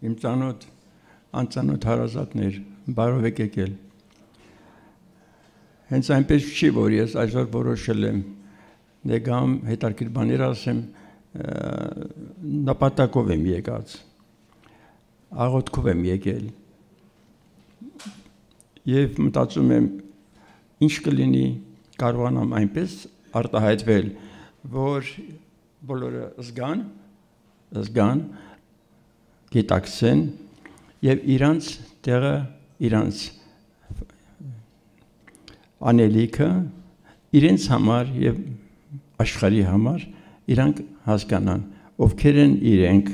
Իմ ծանոթ, անծանոթ հարազատներ, բարով եք եկել։ Հենց այնպես չի, որ ես այսօր որոշել եմ, դե գամ հետաքրքիր բաներ ասեմ, նպատակով եմ եկած, աղոթքով եմ եկել։ Եվ մտածում եմ, ինչ կլինի, կարողանամ այնպես արտահայտվել, որ բոլորը զգան, գիտակցեն եւ իրանց տեղը, իրանց անելիքը, իրենց համար եւ աշխարհի համար իրանք հասկանան, ովքեր են իրենք,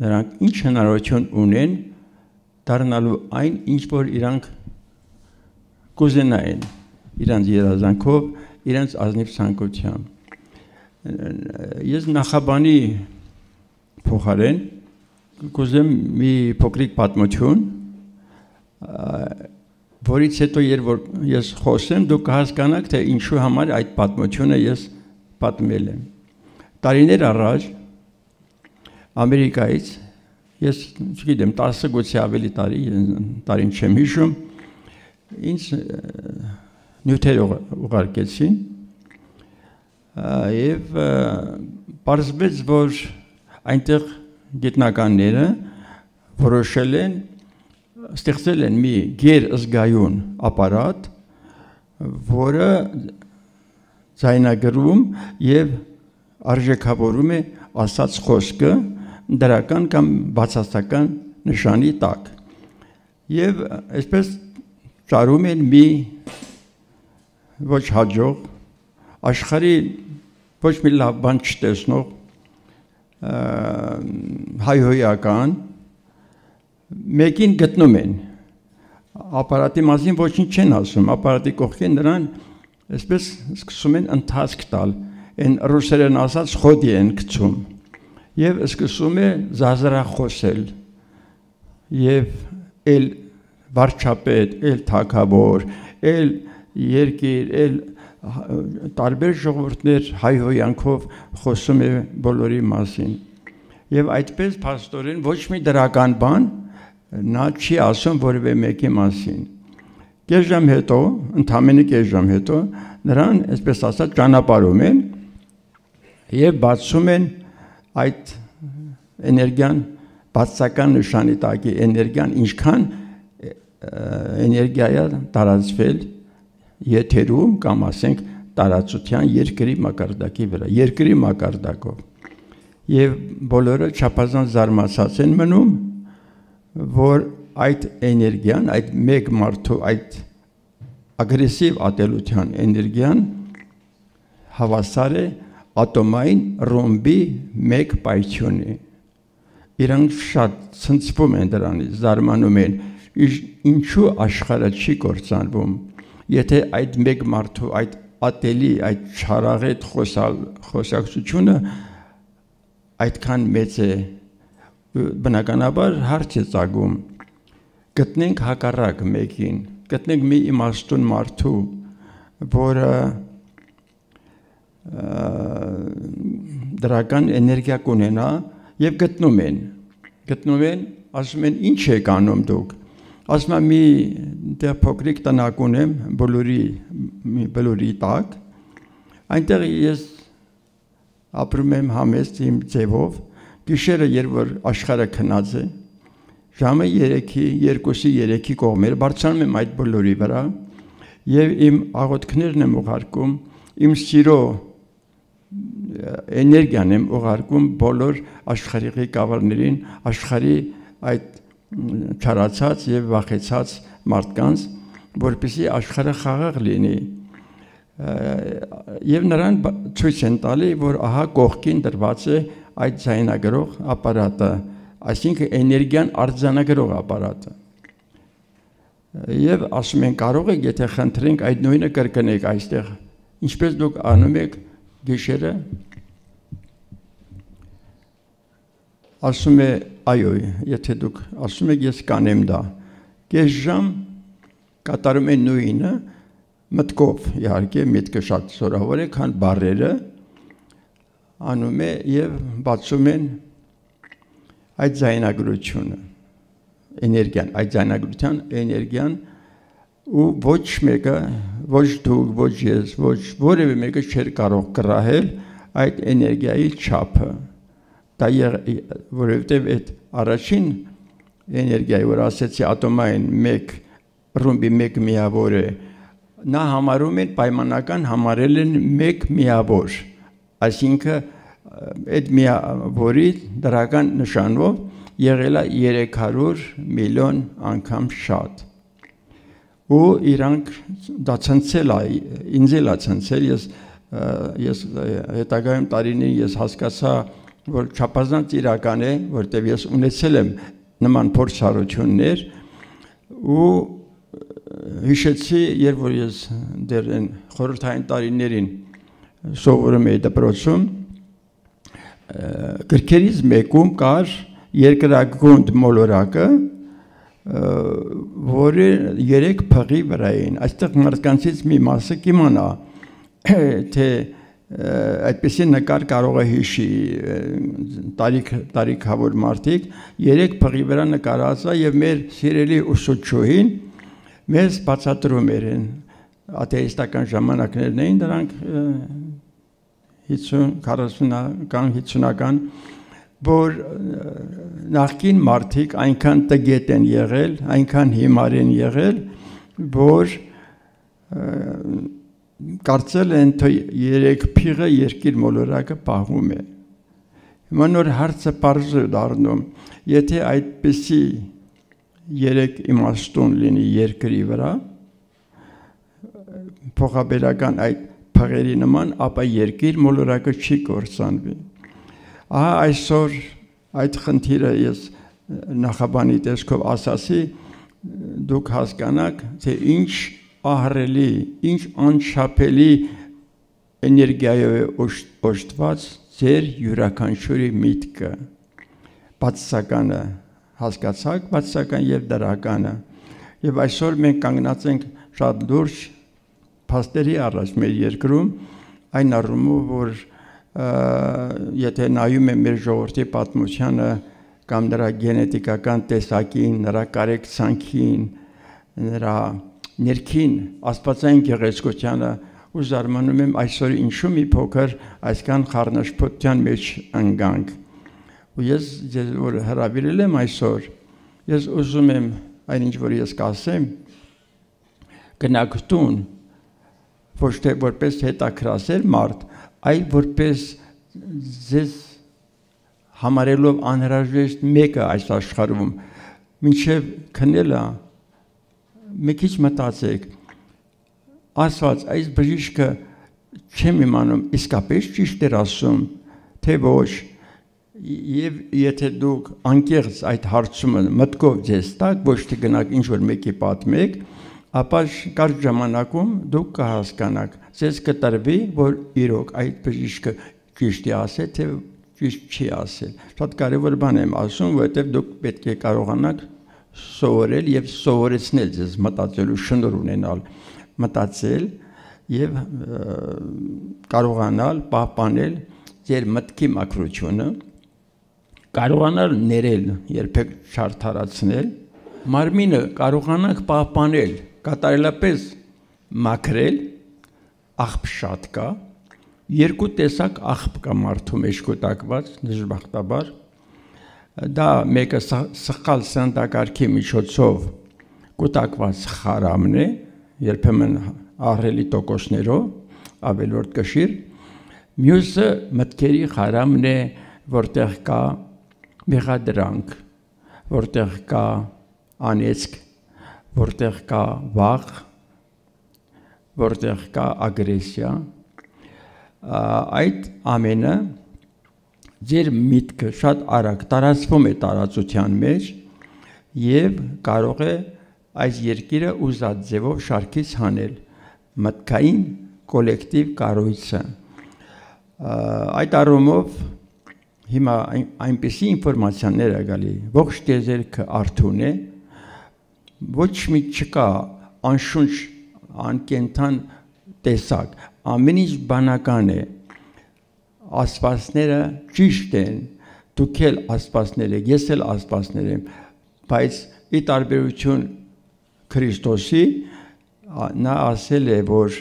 նրանք ինչ հնարավորություն ունեն դառնալու այն, ինչ որ իրանք կուզենային, իրանց երազանքով, իրանց ազնիվ ցանկությամբ։ Ես նախաբանի փոխարեն կուզեմ մի փոքրիկ պատմություն, որից հետո երբ ես խոսեմ, դուք կհասկանաք, թե ինչու համար այդ պատմությունը ես պատմել եմ։ Տարիներ առաջ Ամերիկայից, ես չգիտեմ, 10 գուցե ավելի տարին չեմ հիշում, ինձ նյութեր ուղարկեցին եւ պարզվեց, որ այնտեղ գիտնականները որոշել են, ստեղծել են մի գերզգայուն ապարատ, որը ձայնագրում եւ արժեքավորում է ասած խոսքը դրական կամ բացասական նշանի տակ։ Եվ այսպես ճարում են մի ոչ հաջող, աշխարհի ոչ մի լավ բան չտեսնող հայհոյական մեկին գտնում են, ապարատի մասին ոչինչ չեն ասում, ապարատի կողքին նրան այսպես սկսում են ընթացք տալ, են ռուսերեն ասած խոդի են գցում եւ սկսում է զազրախոսել եւ էլ վարչապետ, էլ թագավոր, էլ երկիր, էլ տարբեր ժողովուրդներ հայհոյանքով խոսում է բոլորի մասին։ Եվ այդպես փաստորեն ոչ մի դրական բան նա չի ասում որևէ մեկի մասին։ Կես ժամ հետո, ընդամենը կես ժամ հետո, նրան, այսպես ասած, ճանապարհում են եւ բացում են այդ էներգիան, բացական նշանի տակի էներգիան ինչքան էներգիա է տարածվել եթերում կամ ասենք տարածության երկրի մակարդակի վրա, երկրի մակարդակով։ Եվ բոլորը չափազանց զարմացած են մնում, որ այդ էներգիան, այդ մեկ մարդու այդ ագրեսիվ ատելության էներգիան հավասար է ատոմային ռոմբի մեկ պայթյունի։ Իրանք շատ ցնցվում են դրանից, զարմանում են, ինչու աշխարհը չի կործանվում, եթե այդ մեկ մարդու այդ ատելի, այդ չարաղետ խոսակցությունը այդքան մեծ է, բնականաբար հարց է ծագում, գտնենք հակառակ մեկին, գտնենք մի իմաստուն մարդու, որը դրական էներգիա կունենա եւ գտնում են, ասում են ինչ եք անում դուք, ասում եմ մի դեռ փոքրիկ տնակ ունեմ բոլորի տակ, այնտեղ ես ապրում եմ համեստ իմ ձևով, գիշերը երբ որ աշխարհը քնած է, ժամը 2-3-ի կողմերը բարձրանում եմ այդ բոլորի վրա եւ իմ աղոթքներն եմ ուղարկում, իմ սիրո էներգիան եմ ուղարկում բոլոր աշխարհի ղեկավարներին, աշխարհի այդ չարացած եւ վախեցած մարդկանց, որպեսզի աշխարհը խաղաղ լինի։ Եվ նրան ցույց են տալի, որ ահա կողքին դրված է այդ ձայնագրող ապարատը, այսինքն էներգիան արձանագրող ապարատը։ Եվ ասում են կարող եք, եթե խնդրենք այդ նույնը կրկնեք այստեղ, ինչպես դուք անում եք գիշերը, ասում է այո, եթե դուք ասում եք ես կանեմ դա, կես ժամ կատարում են նույնը, մտքով իհարկե միտքը շատ զորավոր է, քան բառերը անում է եւ բացում են այդ ձայնագրությունը, էներգիան, այդ ձայնագրության էներգիան ու ոչ մեկը, ոչ դուք, ոչ ես, ոչ որևէ մեկը չէր կարող կռահել այդ էներգիայի չափը։ Դա որովհետև այդ առաջին էներգիայի, որ ասեցի ատոմային մեկ ռումբի մեկ միավոր է, նա համարում են պայմանական համարել են մեկ միավոր, այսինքն այդ միավորի դրական նշանով եղել է 300 միլիոն անգամ շատ։ Ու իրանք դա ցնցել է, ինձ էլ է ցնցել, ես հետագայում տարիներին ես հասկացա, որ չափազանց իրական է, որտեղ ես ունեցել եմ նման փորձառություններ ու հիշեցի, երբ որ ես դեռ այն խորհրդային տարիներին սովորում էի դպրոցում, գրքերից մեկում կար երկրագունդ մոլորակը, որը 3 փղի վրա էին, այստեղ մարդկանցից մի մասը կիմանա, թե այդպիսի նկար կարող է հիշի տարիքավոր մարդիկ, 3 փղի վրա նկարած է եւ մեր սիրելի ուսուցչուհին մեզ բացատրում էին, աթեիստական ժամանակներն էին, դրանք 40-50-ական, որ նախկին մարդիկ այնքան տգետ են եղել, այնքան հիմար են եղել, որ կարծել են, թե 3 փիղը երկիր մոլորակը պահում է։ Հիմա նոր հարցը պարզ է դառնում, եթե այդպիսի 3 իմաստուն լինի երկրի վրա, փոխաբերական այդ փղերի նման, ապա երկիր մոլորակը չի կործանվի։ Ահա այսօր այդ խնդիրը ես նախաբանի տեսքով ասացի, դուք հասկանաք, թե ինչ ահռելի, ինչ անչափելի էներգիայով է օժտված ձեր յուրաքանչյուրի միտքը։ Բացասականը հասկացաք, բացասական եւ դրականը։ Եվ այսօր մենք կանգնած ենք շատ լուրջ փաստերի առաջ մեր երկրում, այն առումով, որ եթե նայում եմ մեր ժողովրդի պատմությանը կամ նրա գենետիկական տեսակին, նրա կարեկցանքին, նրա ներքին աստվածային գեղեցկությանը, ու զարմանում եմ այսօր ինչու մի փոքր այսքան խառնաշփոթության մեջ ընկանք։ Ու ես որ հրավիրել եմ այսօր, ես ուզում եմ այնինչ որ ես կասեմ, գնաք տուն, ոչ թե որպես հետաքրքրասեր մարդ, այլ որպես ձեզ համարելով անհրաժեշտ մեկը այս աշխարհում, մինչև քնելը մի քիչ մտածեք, ասված այս բժիշկը չեմ իմանում, իսկապես ճիշտ էր ասում, թե ոչ, եւ եթե դուք անկեղծ այդ հարցումը մտքով ձեզ տակ, ոչ թե գնաք ինչ-որ մեկի պատմեք, ապա կարճ ժամանակում դուք կհասկանաք, ձեզ կտրվի, որ իրոք այդ բժիշկը ճիշտ է ասել, թե ճիշտ չի ասել։ Շատ կարևոր բան եմ ասում, որովհետև դուք պետք է կարողանաք սովորել եւ սովորեցնել ձեզ մտածելու շնորհ ունենալ, մտածել եւ կարողանալ պահպանել ձեր մտքի մաքրությունը, կարողանալ ներել, երբեք չարդարացնել, մարմինը կարողանանք պահպանել, կատարելապես մաքրել, աղբ շատ կա, 2 տեսակ աղբ կա մարդու մեջ կուտակված, դժբախտաբար, դա մեկը սխալ սննդակարգի միջոցով կուտակված խարամն է, երբեմն ահռելի տոկոսներով, ավելորդ կշիռ, մյուսը մտքերի խարամն է, որտեղ կա մեղադրանք, որտեղ կա անեծք, որտեղ կա վախ, որտեղ կա ագրեսիա, այդ ամենը ձեր միտքը շատ արագ տարածվում է տարածության մեջ եւ կարող է այս երկիրը ուզած ձևով շարքից հանել մտքային կոլեկտիվ կառույցը։ Այդ առումով հիմա այնպիսի ինֆորմացիաներ է գալի, ողջ տիեզերքը արթուն է, ոչ մի չկա անշունչ, անկենթան տեսակ, ամեն ինչ բանական է, ասվածները ճիշտ են, դուք էլ աստվածներ եք, ես էլ աստվածներ եմ, բայց ի տարբերություն Քրիստոսի նա ասել է, որ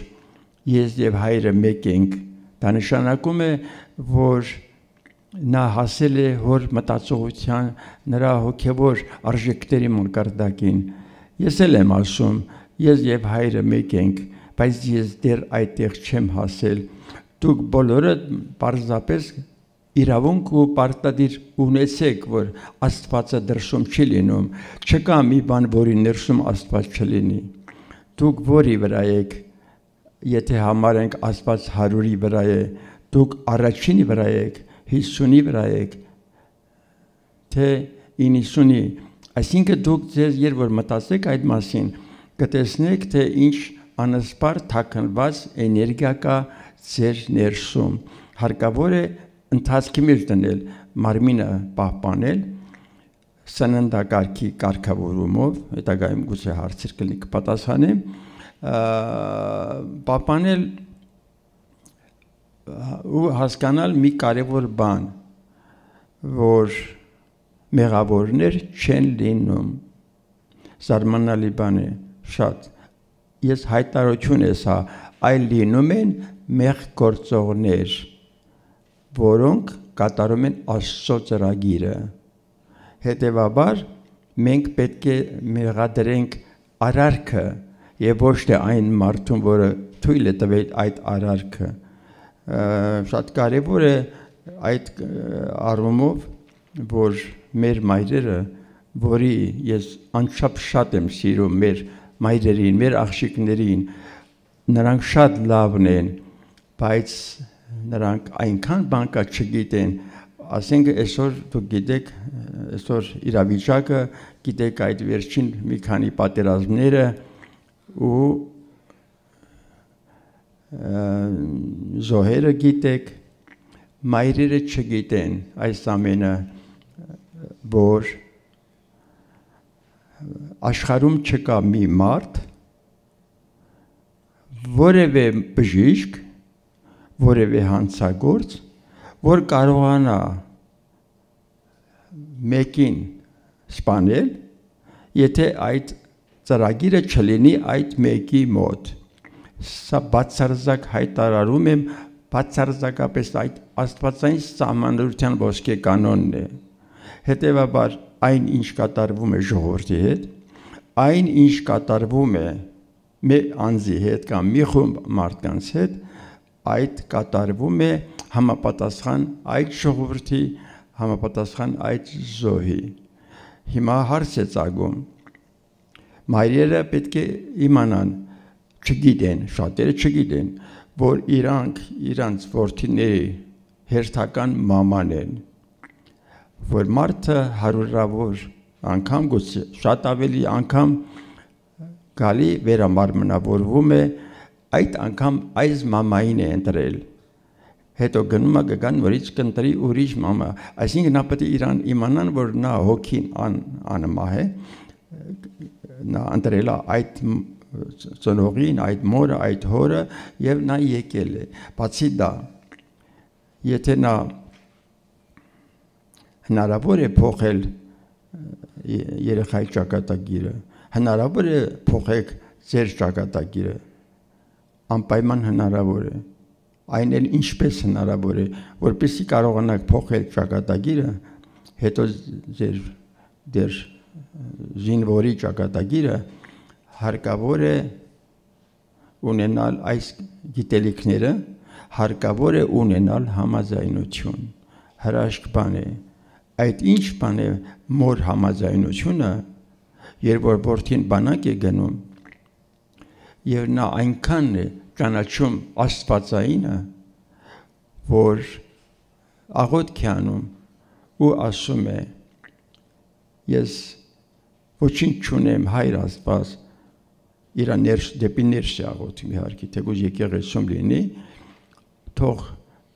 ես եւ հայրը մեկ ենք, դա նշանակում է, որ նա հասել է հոր մտածողության նրա հոգևոր արժեքների մակարդակին։ Ես էլ եմ ասում, ես եւ հայրը մեկ ենք, բայց ես դեռ այդտեղ չեմ հասել։ Դուք բոլորը պարզապես իրավունք ու պարտադիր ունեցեք, որ Աստվածը դրսում չի լինում, չկա մի բան, որի ներսում Աստված չլինի։ Դուք որի վրա եք, եթե համարենք Աստված 100-ի վրա է, դուք առաջինի վրա եք, 50-ի վրա եք, թե 90-ի, այսինքն դուք ձեզ երբ որ մտածեք այդ մասին, կտեսնեք, թե ինչ անսպար թաքնված էներգիա կա ձեր ներսում։ Հարկավոր է ընթացքի մեջ դնել, մարմինը պահպանել, սննդակարգի կարգավորումով, հետագայում գուցե հարցեր կլինի կպատասխանեմ, պահպանել ու հասկանալ մի կարևոր բան, որ մեղավորներ չեն լինում, զարմանալի բան է, շատ, ես հայտարարություն է սա, այլ լինում են մեղ գործողներ, որոնք կատարում են Աստծո ծրագիրը, հետևաբար մենք պետք է մեղադրենք արարքը եւ ոչ թե այն մարդուն, որը թույլ է տվել այդ արարքը, շատ կարևոր է այդ առումով, որ մեր մայրերը, որի ես անչափ շատ եմ սիրում մեր մայրերին, մեր աղջիկներին, նրանք շատ լավն են, բայց նրանք այնքան բան կա չգիտեն, ասենք այսօր դուք գիտեք, այսօր իրավիճակը, գիտեք այդ վերջին մի քանի պատերազմները ու զոհերը գիտեք, մայրերը չգիտեն այս ամենը, որ աշխարհում չկա մի մարդ, որևէ բժիշկ, որևէ հանցագործ, որ կարողանա մեկին սպանել, եթե այդ ծրագիրը չլինի այդ մեկի մոտ։ Սա բացարձակ հայտարարում եմ, բացարձակապես այդ աստվածային սահմանադրության ոսկե կանոնն է։ Հետևաբար այն ինչ կատարվում է ժողովրդի հետ, այն ինչ կատարվում է մի անձի հետ կամ մի խումբ մարդկանց հետ, այդ կատարվում է համապատասխան այդ ժողովրդի, համապատասխան այդ զոհի։ Հիմա հարց է ծագում։ Մայրերը պետք է իմանան, չգիտեն, շատերը չգիտեն, որ իրանց որդիների հերթական մաման են, որ մարդը հարյուրավոր անգամ գուցե շատ ավելի անգամ գալի վերամարմնավորվում է, այդ անգամ այս մամային է ընտրել, հետո գնում է գան նորից կընտրի ուրիշ մամա, այսինքն նա պետք է իրան իմանան, որ նա հոգին անմահ է, նա ընտրել է այդ ծնողին, այդ մորը, այդ հորը եւ նա եկել է, բացի դա, եթե նա հնարավոր է փոխել երեխայի ճակատագիրը, հնարավոր է փոխեք ձեր ճակատագիրը, անպայման հնարավոր է, այն էլ ինչպես հնարավոր է, որպեսզի կարողանաք փոխել ճակատագիրը, հետո ձեր զինվորի ճակատագիրը հարկավոր է ունենալ այս գիտելիքները, հարկավոր է ունենալ համաձայնություն, հրաշք բան է, այդ ինչ բան է մոր համաձայնությունը, երբ որ որդին բանակ է գնում, եւ նա այնքան է ճանաչում աստվածայինը, որ աղոթք է անում ու ասում է, ես ոչինչ չունեմ հայր Աստված, իր դեպի ներս է աղոթում իհարկե, թեկուզ եկեղեցում լինի, թող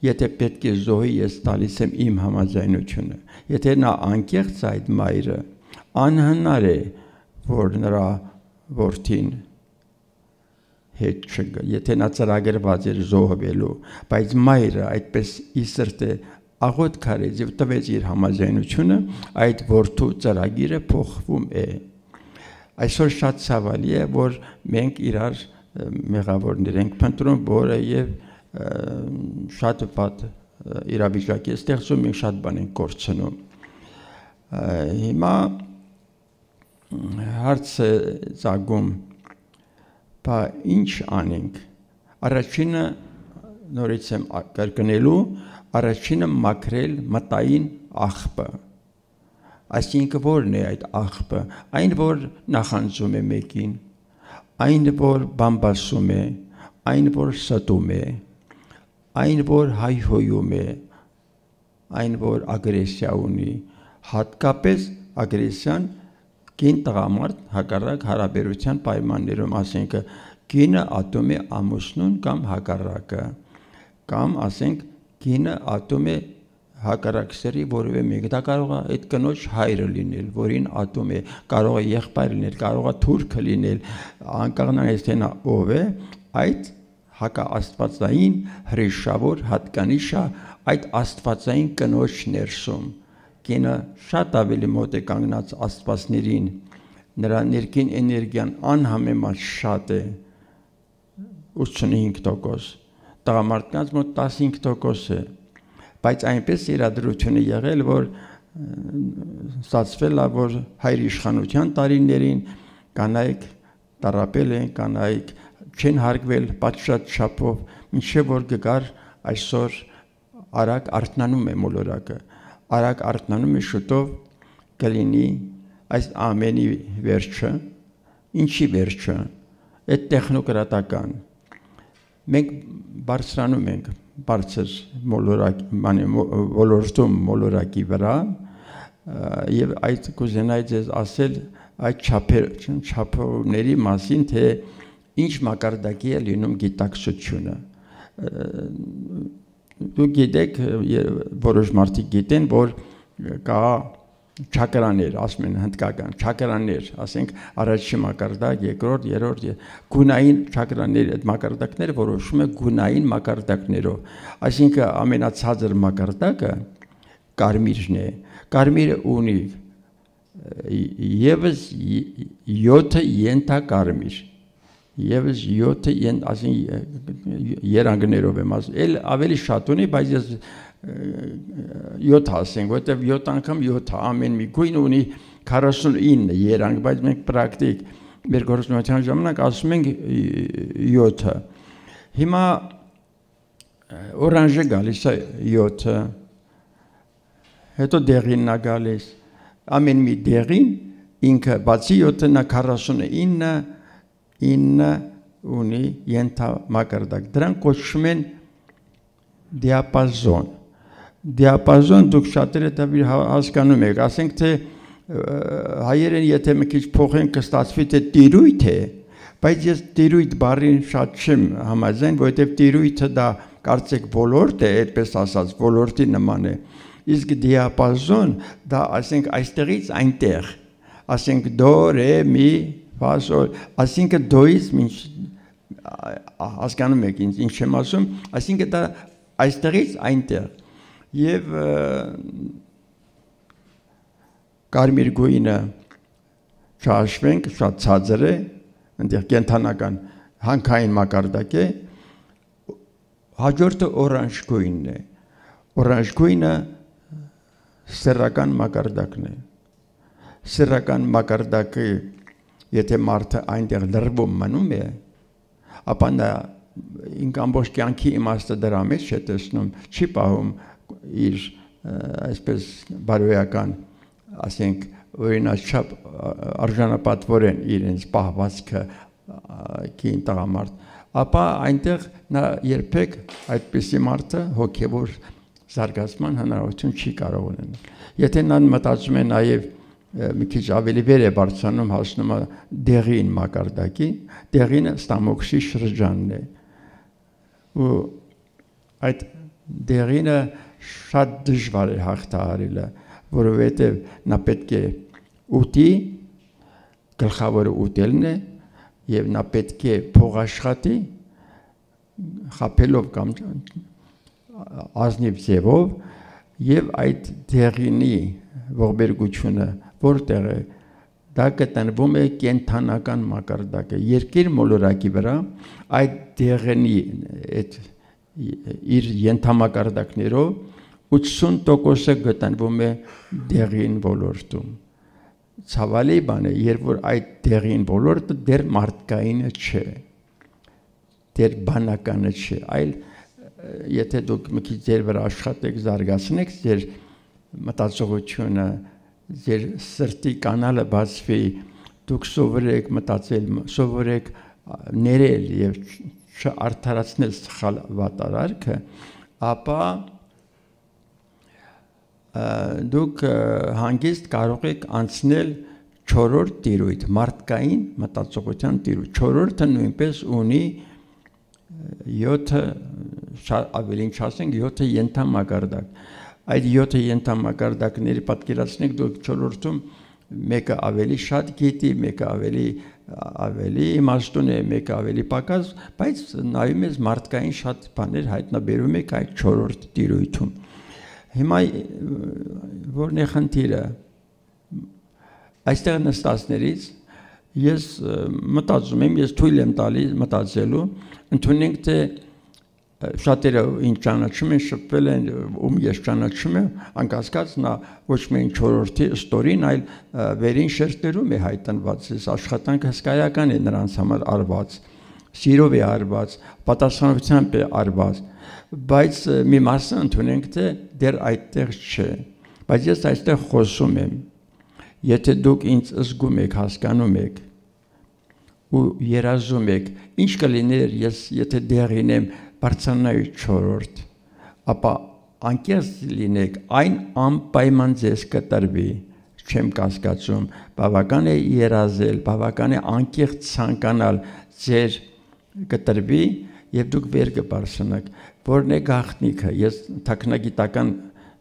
եթե պետք է զոհի ես տալիս եմ իմ համաձայնությունը, եթե նա անկեղծ այդ մայրը, անհնար է, որ նրա որդին հետ չգա, եթե նա ծրագրված էր զոհվելու, բայց մայրը այդպես ի սրտե աղոտ քարեց եւ տվեց իր համաձայնությունը, այդ որդու ծրագիրը փոխվում է։ Այսօր շատ ցավալի է, որ մենք իրար մեղավորներ ենք փնտրում, որը եւ շատ վատ իրավիճակի ստեղծում, մենք շատ բան ենք կորցնում։ Հիմա հարց է ծագում, բա ինչ անենք։ Առաջինը նորից եմ կրկնելու, առաջինը մաքրել մտային աղբը։ Այսինքն որն է այդ աղբը, այն որ նախանձում է մեկին, այն որ բամբասում է, այն որ ստում է, այն որ հայհոյում է, այն որ ագրեսիա ունի, հատկապես ագրեսիան կին տղամարդ հակառակ հարաբերության պայմաններում, ասենք կինը ատում է ամուսնուն կամ հակառակը, կամ ասենք կինը ատում է հակառակ սերի որևէ մեկ, դա կարող է այդ կնոջ հայրը լինել, որին ատում է, կարող է եղբայր լինել, կարող է թուրքը լինել, անկախնայից թե նա ով է, այդ հակաաստվածային հրեշավոր հատկանիշը այդ աստվածային կնոջ ներսում, կինը շատ ավելի մոտ է կանգնած աստվածներին, նրա ներքին էներգիան անհամեմատ շատ է, 85%, տղամարդկանց մոտ 15% է, բայց այնպես իրադրությունը եղել, որ ստացվել է, որ հայր իշխանության տարիներին կանայք տառապել են, կանայք չեն հարգվել պատշաճ չափով, մինչև որ գար այսօր արագ արթնանում է մոլորակը, արագ արթնանում է շուտով կլինի այս ամենի վերջը, ինչի վերջը, այդ տեխնոկրատական, մենք բարձրանում ենք բարձր ոլորտում մոլորակի վրա եւ այդ կուզենայի ձեզ ասել այդ չափորների մասին, թե ինչ մակարդակի է լինում գիտակցությունը։ Դուք գիտեք, որոշ մարդիկ գիտեն, որ կա չակրաներ, ասում են հնդկական, չակրաներ, ասենք առաջի մակարդակ, երկրորդ, երրորդ, գունային չակրաներ, այդ մակարդակները որոշում է գունային մակարդակներով, այսինքն ամենացածր մակարդակը կարմիրն է, կարմիրը ունի եւս 7 յենթակարմիր, եւս 7 երանգներով եմ ասում, էլ ավելի շատ ունի, բայց ես 7 ասենք, որտեղ 7 անգամ 7, ամեն մի գույն ունի 49 երանգ, բայց մենք պրակտիկ մեր գործունեության ժամանակ ասում ենք 7-ը։ Հիմա օրանժը գալիս է 7-ը, հետո դեղինն է գալիս, ամեն մի դեղին ինքը բացի 7-ը նա 49 ունի ենթամակարդակ, դրանք կոչվում են դիապազոն։ Դիապազոն դուք շատերը հասկանում եք, ասենք թե հայերեն եթե մի քիչ փոխեն կստացվի թե տիրույթ է, բայց ես տիրույթ բառին շատ չեմ համաձայն, որովհետև տիրույթը դա կարծեք ոլորտ է, այդպես ասած, ոլորտի նման է, իսկ դիապազոն դա ասենք այստեղից այնտեղ, ասենք դո, ռե, մի, ֆա, սոլ, ասինքն դոից մինչ հասկանում եք ինչ եմ ասում, այսինքն դա այստեղից այնտեղ եւ կարմիր գույնը չհաշվենք, շատ ցածր է, այնտեղ կենթանական հանքային մակարդակ է, հաջորդը օրանժ գույնն է, օրանժ գույնը սեռական մակարդակն է, սեռական մակարդակը եթե մարդը այնտեղ լրվում մնում է, ապա նա ինք ամբողջ կյանքի իմաստը դրա մեջ չէ տեսնում, չի պահում իր այսպես բարոյական, ասենք, օրինաչափ արժանապատվորեն իրենց պահվածքը կին տղամարդ, ապա այնտեղ նա երբեք այդպիսի մարդը հոգևոր զարգացման հնարավորություն չի կարող ունենալ։ Եթե նա մտածում է նաև մի քիչ ավելի վեր է բարձրանում, հասնում է դեղին մակարդակին, դեղինը ստամոքսի շրջանն է։ Ու այդ դեղինը շատ դժվար է հաղթահարելը, որովհետև նա պետք է ուտի, գլխավորը ուտելն է, եւ նա պետք է փողաշխատի, խաբելով կամ ազնիվ ձևով, եւ այդ դեղինի ողբերգությունը որտեղ է դա կտնվում է կենթանական մակարդակը երկիր մոլորակի վրա այդ դեղինի այդ իր ենթամակարդակներով 80%-ը գտնվում է դեղին ոլորտում ցավալի բան է երբ որ այդ դեղին ոլորտը դեռ մարդկայինը չէ դեռ բանականը չէ այլ եթե դուք մի քիչ ձեր վրա աշխատեք զարգացնեք ձեր մտածողությունը ձեր սրտի կանալը բացվի դուք սովորեք մտածել սովորեք ներել եւ չարթարացնել սխալ վատարարքը ապա դուք հանգիստ կարող եք անցնել 4-րդ տիրույթ մարդկային մտածողության տիրույթ 4-րդը նույնպես ունի 7 ավելին չասենք 7 ենթամակարդակ այդ 7 ենթամակարդակների պատկերացնեք դուք 4-րդում մեկը ավելի շատ գիտի մեկը ավելի իմաստուն է մեկը ավելի պակաս բայց նայում ես մարդկային շատ բաներ հայտնաբերում եք այդ 4-րդ տիրույթում հիմա որն է խնդիրը այստեղ նստածներից ես մտածում եմ ես թույլ եմ տալիս մտածելու ընդունենք թե շատերը ինչ ճանաչում են շփվել են ում ես ճանաչում եմ անկասկած նա ոչ միայն 4-րդի ստորին այլ վերին շերտերում է հայտնված այս աշխատանքը հսկայական է նրանց համար արված սիրով է արված պատասխանությամբ է արված բայց մի մասը ընդունենք թե դեռ այդտեղ չէ բայց ես այստեղ խոսում եմ եթե դուք ինձ զգում եք հասկանում եք ու երազում եք ինչ կլիներ ես եթե դեռ ինեմ բարձրանայի 4-րդ ապա անկեղծ լինեք այն անպայման ձեզ կտրվի չեմ կասկածում բավական է երազել բավական է անկեղծ ցանկանալ ձեր կտրվի եւ դուք վեր կբարձրանաք որն է գաղտնիքը ես տեխնագիտական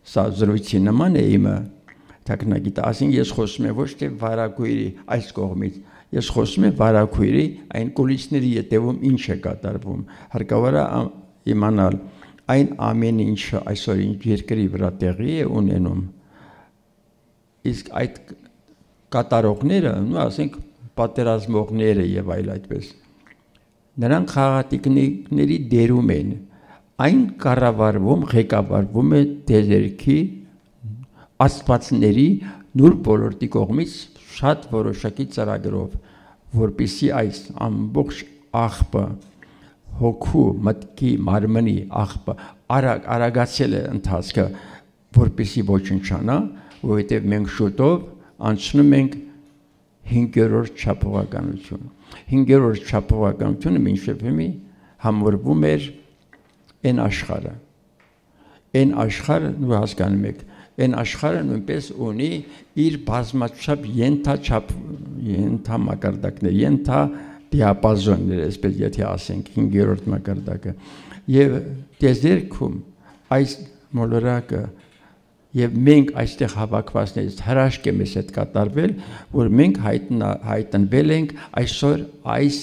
սա զրույցի նման է իմը տեխնագիտա ասին ես խոսում եմ ոչ թե վարակույրի այս կողմից ես խոսում եմ վարակույրի այն կուլիսների ետևում ինչ է կատարվում հարկավոր է իմանալ այն ամեն ինչը այսօր երկրի վրա տեղի է ունենում իսկ այդ կատարողները նո ասենք պատերազմողները եւ այլ այդպես նրանք խաղատիկների դերում են այն կառավարվում ղեկավարվում է դերերքի աստվածների նուրբ ոլորտի կողմից շատ որոշակի ծրագրով որպեսզի այս ամբողջ աղբը հոգու մտքի մարմնի աղբը արագացել է ընթացքը որպեսզի ոչնչանա որովհետև մենք շուտով անցնում ենք 5-րդ չափողականություն 5-րդ չափողականությունը մինչև հիմա համարվում էր այն աշխարհը ու հասկանում եք այն աշխարհը նույնպես ունի իր բազմաչափ ենթամակարդակներ ենթադիապազոններ այսպես եթե ասենք 5-րդ մակարդակը եւ դեզերքում այս մոլորակը եւ մենք այստեղ հավաքվածներից հրաշք է մեզ հետ կատարվել որ մենք հայտնվել ենք այսօր այս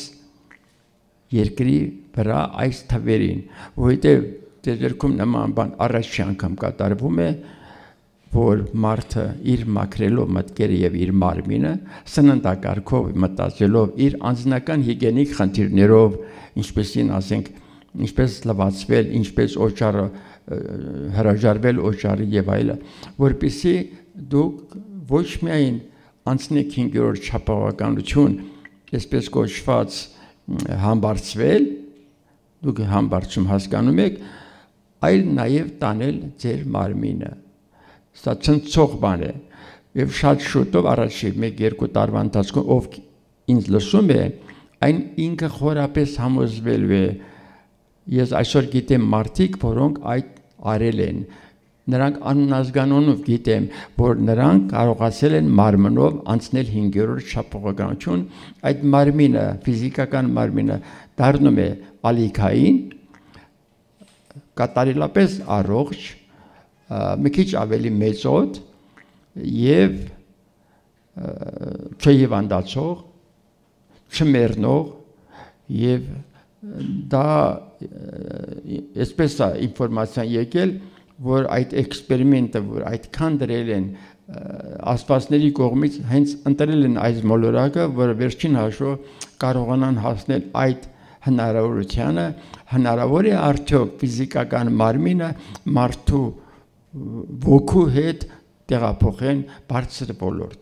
երկրի վրա այս թվերին որովհետեւ դեզերքում նման բան առաջի անգամ կատարվում է որ մարդը իր մաքրելով մտքերը եւ իր մարմինը սննդակարգով մտածելով իր անձնական հիգիենիկ խնդիրներով ինչպեսին ասենք ինչպես լվացվել ինչպես օճառը հրաժարվել օճառի եւ այլը որպեսզի դուք ոչ միայն անցնեք 5-րդ չափողականություն այսպես կոչված համբարձվել դուք համբարձում հասկանում եք այլ նաեւ տանել ձեր մարմինը սա ցնցող բան է եւ շատ շուտով առաջի 1-2 տարվա ընթացքում ով ինձ լսում է այն ինքը խորապես համոզվել է ես այսօր գիտեմ մարդիկ որոնք այդ արել են նրանք աննազգանունով գիտեմ որ նրանք կարողացել են մարմնով անցնել 5-րդ չափողականություն այդ մարմինը ֆիզիկական մարմինը դառնում է ալիքային կատարելապես առողջ մի քիչ ավելի մեծոտ եւ չհիվանդացող չմեռնող եւ դա այսպես է ինֆորմացիան եկել որ այդ էքսպերիմենտը, որ այդքան դրել են աստվածների կողմից հենց ընտրել են այս մոլորակը, որ վերջին հաշվով կարողանան հասնել այդ հնարավորությանը, հնարավոր է արդյոք ֆիզիկական մարմինը մարդու ոգու հետ տեղափոխեն բարձր ոլորտ։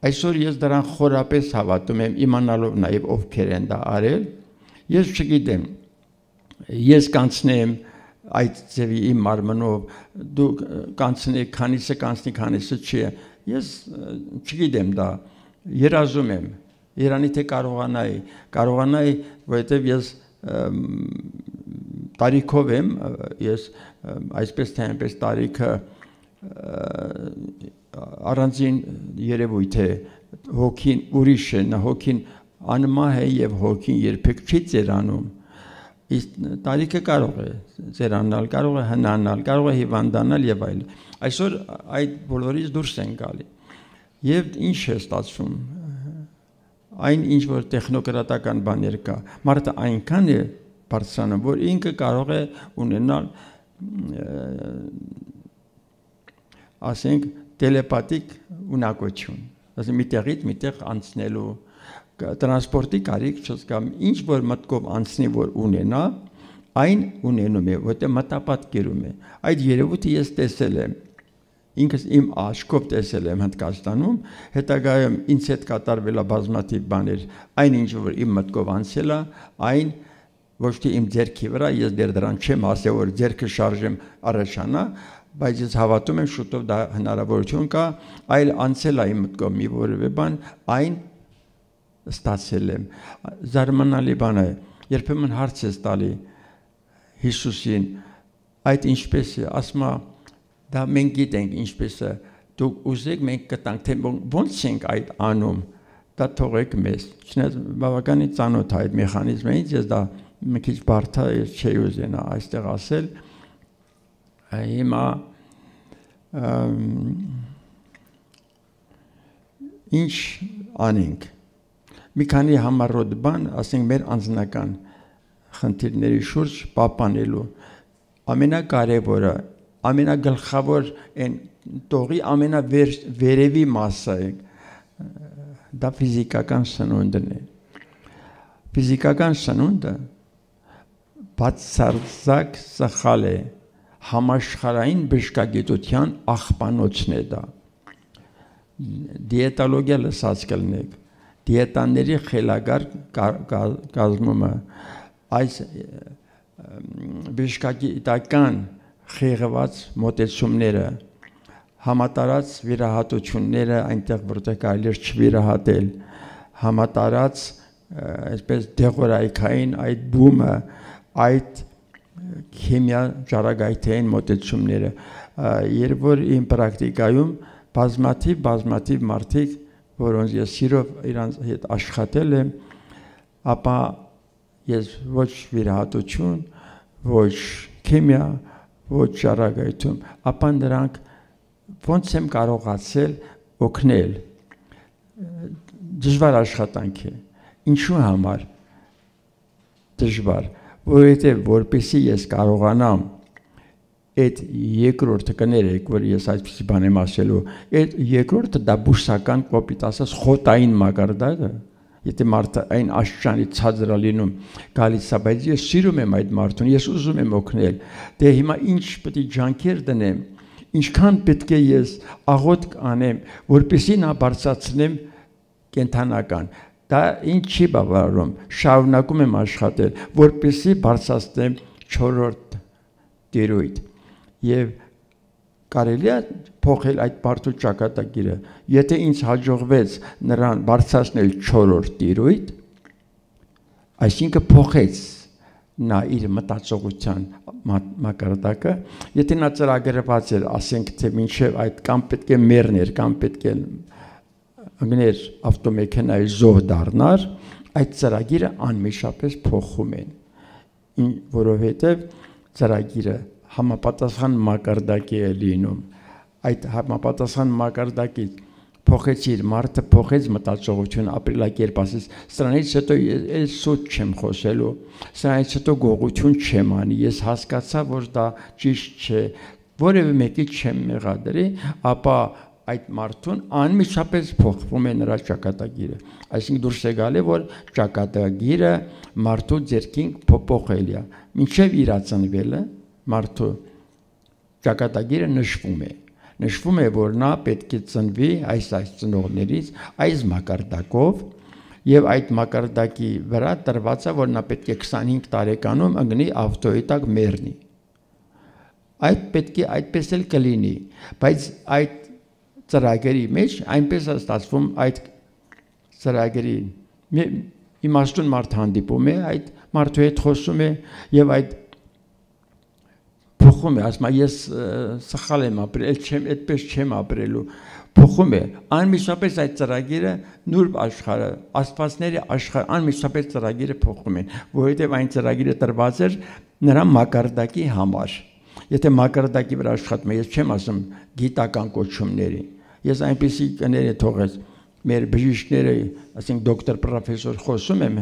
Այսօր ես դրան խորապես հավատում եմ, իմանալով նաև ովքեր են դա արել, ես չգիտեմ, ես կանցնեմ այդ ձևի իմ մարմնով, դու կանցնեք, քանիսը կանցնի, քանիսը չի, ես չգիտեմ դա, երազում եմ, Երանի թե կարողանայի, որովհետև ես տարիքով եմ, ես այսպես թե այնպես տարիքը առանձին երևույթ է, հոգին ուրիշ է, հոգին անմահ է և հոգին երբեք չի ծերանում, իսկ տարիքը կարող է ծերանալ, կարող է հնանալ, կարող է հիվանդանալ և այլ։ Այսօր այդ բոլորից դուրս են գալի։ Եվ ինչ է ստացվում, այն ինչ որ տեխնոկրատական բաներ կա, մարդը այնքան է բարձրանում, որ ինքը կարող է ունենալ, ասենք, տելեպաթիկ ունակություն, ասենք միտեղից միտեղ անցնելու, տրանսպորտի կարիք չկա, ինչ որ մտքով անցնի, որ ունենա, այն ունենում է, որտեղ մտապատկերում է։ Այդ երևույթը ես տեսել եմ, ինքս իմ աչքով տեսել եմ Հնդկաստանում, հետագայում ինձ հետ կատարվել է բազմաթիվ բաներ, այն ինչ որ իմ մտքով անցել է, այն ոչ թե իմ ձեռքի վրա, ես դեռ դրան չեմ ասել, որ ձեռքը շարժեմ առաջանա, բայց ես հավատում եմ շուտով դա հնարավորություն կա, այլ անցել է իմ մտքով մի որևէ բան, այն ստացել եմ։ Զարմանալի բան է, երբեմն հարց ես տալի Հիսուսին, այդ ինչպես է, ասում է, դա մենք գիտենք ինչպես է, դուք ուզեք մենք կտանք, թե ոնց ենք այդ անում, դա թողեք մեզ, չնայած բավականին ծանոթ է այդ մեխանիզմից, ես դա մի քիչ բարդ է, ես չէի ուզենա այստեղ ասել, հիմա ինչ անենք, մի քանի համառոտ բան, ասենք մեր անձնական խնդիրների շուրջ պահպանելու, ամենակարևորը, ամենագլխավոր են տողի ամենավերևի մասը է, դա ֆիզիկական սնունդն է։ Ֆիզիկական սնունդը բացարձակ սխալ է, համաշխարհային բժշկագիտության աղբանոցն է դա։ Դիետոլոգիա լսած կլինեք, դիետաների խելագար կազմումը, այս բժշկագիտական խեղված մոտեցումները, համատարած վիրահատությունները, այնտեղ որտեղ կարելի է չվիրահատել, համատարած այսպես դեղորայքային այդ բումը, այդ քիմիա ճառագայթային մոտեցումները, երբ որ իմ պրակտիկայում բազմաթիվ մարդիկ, որոնց ես սիրով իրանց հետ աշխատել եմ, ապա ես ոչ վիրահատություն, ոչ քիմիա, ոչ ճառագայթում, ապա նրանք ոնց եմ կարողացել օգնել, դժվար աշխատանք է, ինչու համար դժվար, որովհետև որպեսզի ես կարողանամ այդ երկրորդը կներեք, որ ես այսպիսի բան եմ ասելու, այդ երկրորդը դա բուսական կոպիտ ասած խոտային մակարդակը, եթե մարդը այն աշճանի ցածր է լինում, գալիս է, բայց ես սիրում եմ այդ մարդուն, ես ուզում եմ օգնել, դե հիմա ինչ պետք է ջանքեր դնեմ, ինչքան պետք է ես աղոթք անեմ, որպեսզի նա բարձրացնեմ կենթանական, դա ինչ չի բավարարում, շարունակում եմ աշխատել, որպեսզի բարձրացնեմ 4-րդ տիրույթ, եւ կարելի է փոխել այդ բարդու ճակատագիրը, եթե ինձ հաջողվեց նրան բարձրացնել 4-րդ տիրույթ, այսինքն փոխեց նա իր մտածողության մակարդակը, եթե նա ծրագրված էր, ասենք թե մինչև այդ կամ պետք է մեռներ, կամ պետք է ընկներ ավտոմեքենայի զոհ դառնար, այդ ծրագիրը անմիջապես փոխում են, որովհետև ծրագիրը համապատասխան մակարդակի է լինում, այդ համապատասխան մակարդակի փոխեցիր, մարդը փոխեց մտածողություն, ապրելակերպ, ասես, սրանից հետո ես սուտ չեմ խոսելու, սրանից հետո գողություն չեմ անի, ես հասկացա, որ դա ճիշտ չէ, որևէ մեկի չեմ մեղադրի, ապա այդ մարդուն անմիջապես փոխվում է նրա ճակատագիրը։ Այսինքն դուրս է գալի, որ ճակատագիրը մարդու ձեռքին փոխել է։ Մինչև իրացնվելը մարդու ճակատագիրը նշվում է, որ նա պետք է ծնվի այս ծնողներից, այս մակարդակով, եւ այդ մակարդակի վրա տրված է, որ նա պետք է 25 տարեկանում ընկնի ավտոյի տակ մեռնի։ Այդ պետք է այդպես էլ կլինի, բայց այդ ծրագրի մեջ այնպես է ստացվում այդ ծրագրի իմաստուն մարդ հանդիպում է, այդ մարդու հետ խոսում է եւ այդ փոխում է, ասում է ես սխալ եմ ապրել, այդպես չեմ ապրելու, փոխում է, անմիջապես այդ ծրագիրը նուրբ աշխարհը, աստվածների աշխարհ, անմիջապես ծրագիրը փոխում են, որովհետեւ այն ծրագիրը տրված էր նրա մակարդակի համար։ Եթե մակարդակի վրա աշխատում է, ես չեմ ասում գիտական կոչումների, ես այնպեսի կներ է թողած մեր բժիշկները, ասենք դոկտոր պրոֆեսոր խոսում եմ,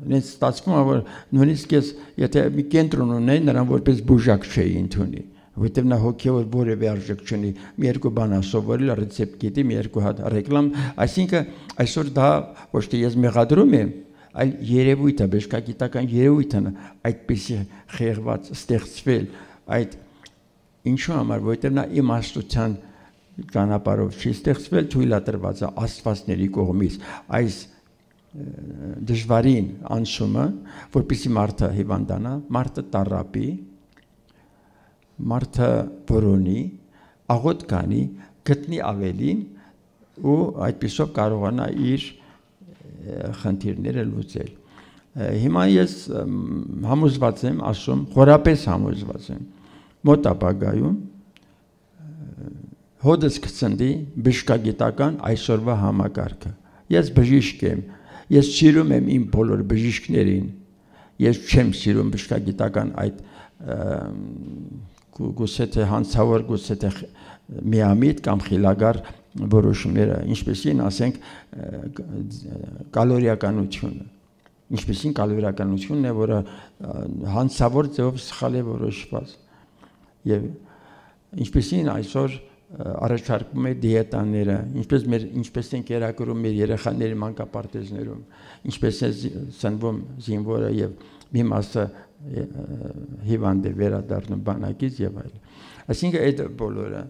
ինձ ստացվում է, որ նույնիսկ ես, եթե մի կենտրոն ունեի, նրան որպես բուժակ չէի ընդունի, որովհետև նա հոգևոր որևէ արժեք չունի, մի երկու բան սովորել, ռեցեպտ գիտի, մի երկու հատ ռեկլամ, այսինքն այսօր դա ոչ թե ես մեղադրում եմ, այլ երևույթ է, բժշկագիտական երևույթ է այդպեսի խեղված ստեղծվել, այդ ինչու համար, որովհետև նա իմաստության ճանապարհով չի ստեղծվել, թույլ է տրված է աստվածների կողմից այս դժվարին անցումը, որպեսզի մարդը հիվանդանա, մարդը տառապի, մարդը որոնի, աղոտ կանի, գտնի ավելին ու այդպիսով կարողանա իր խնդիրները լուծել։ Հիմա ես համոզված եմ, ասում, խորապես համոզված եմ, մոտ ապագայում հոդս կծնդի բժշկագիտական այսօրվա համակարգը։ Ես բժիշկ եմ, ես սիրում եմ իմ բոլոր բժիշկներին, ես չեմ սիրում բժշկագիտական այդ գուցե թե հանցավոր, գուցե թե միամիտ կամ խիլագար որոշումները, ինչպեսին ասենք կալորիականությունը, ինչպեսին կալորիականությունն է, որը հանցավոր ձևով սխալ է որոշված, եւ ինչպեսին այսօր առաջարկում է դիետաները, ինչպես են կերակրում մեր երեխաների մանկապարտեզներում, ինչպես է ծնվում զինվորը եւ մի մասը հիվանդ է վերադառնում բանակից եւ այլն։ Այսինքն այդ բոլորը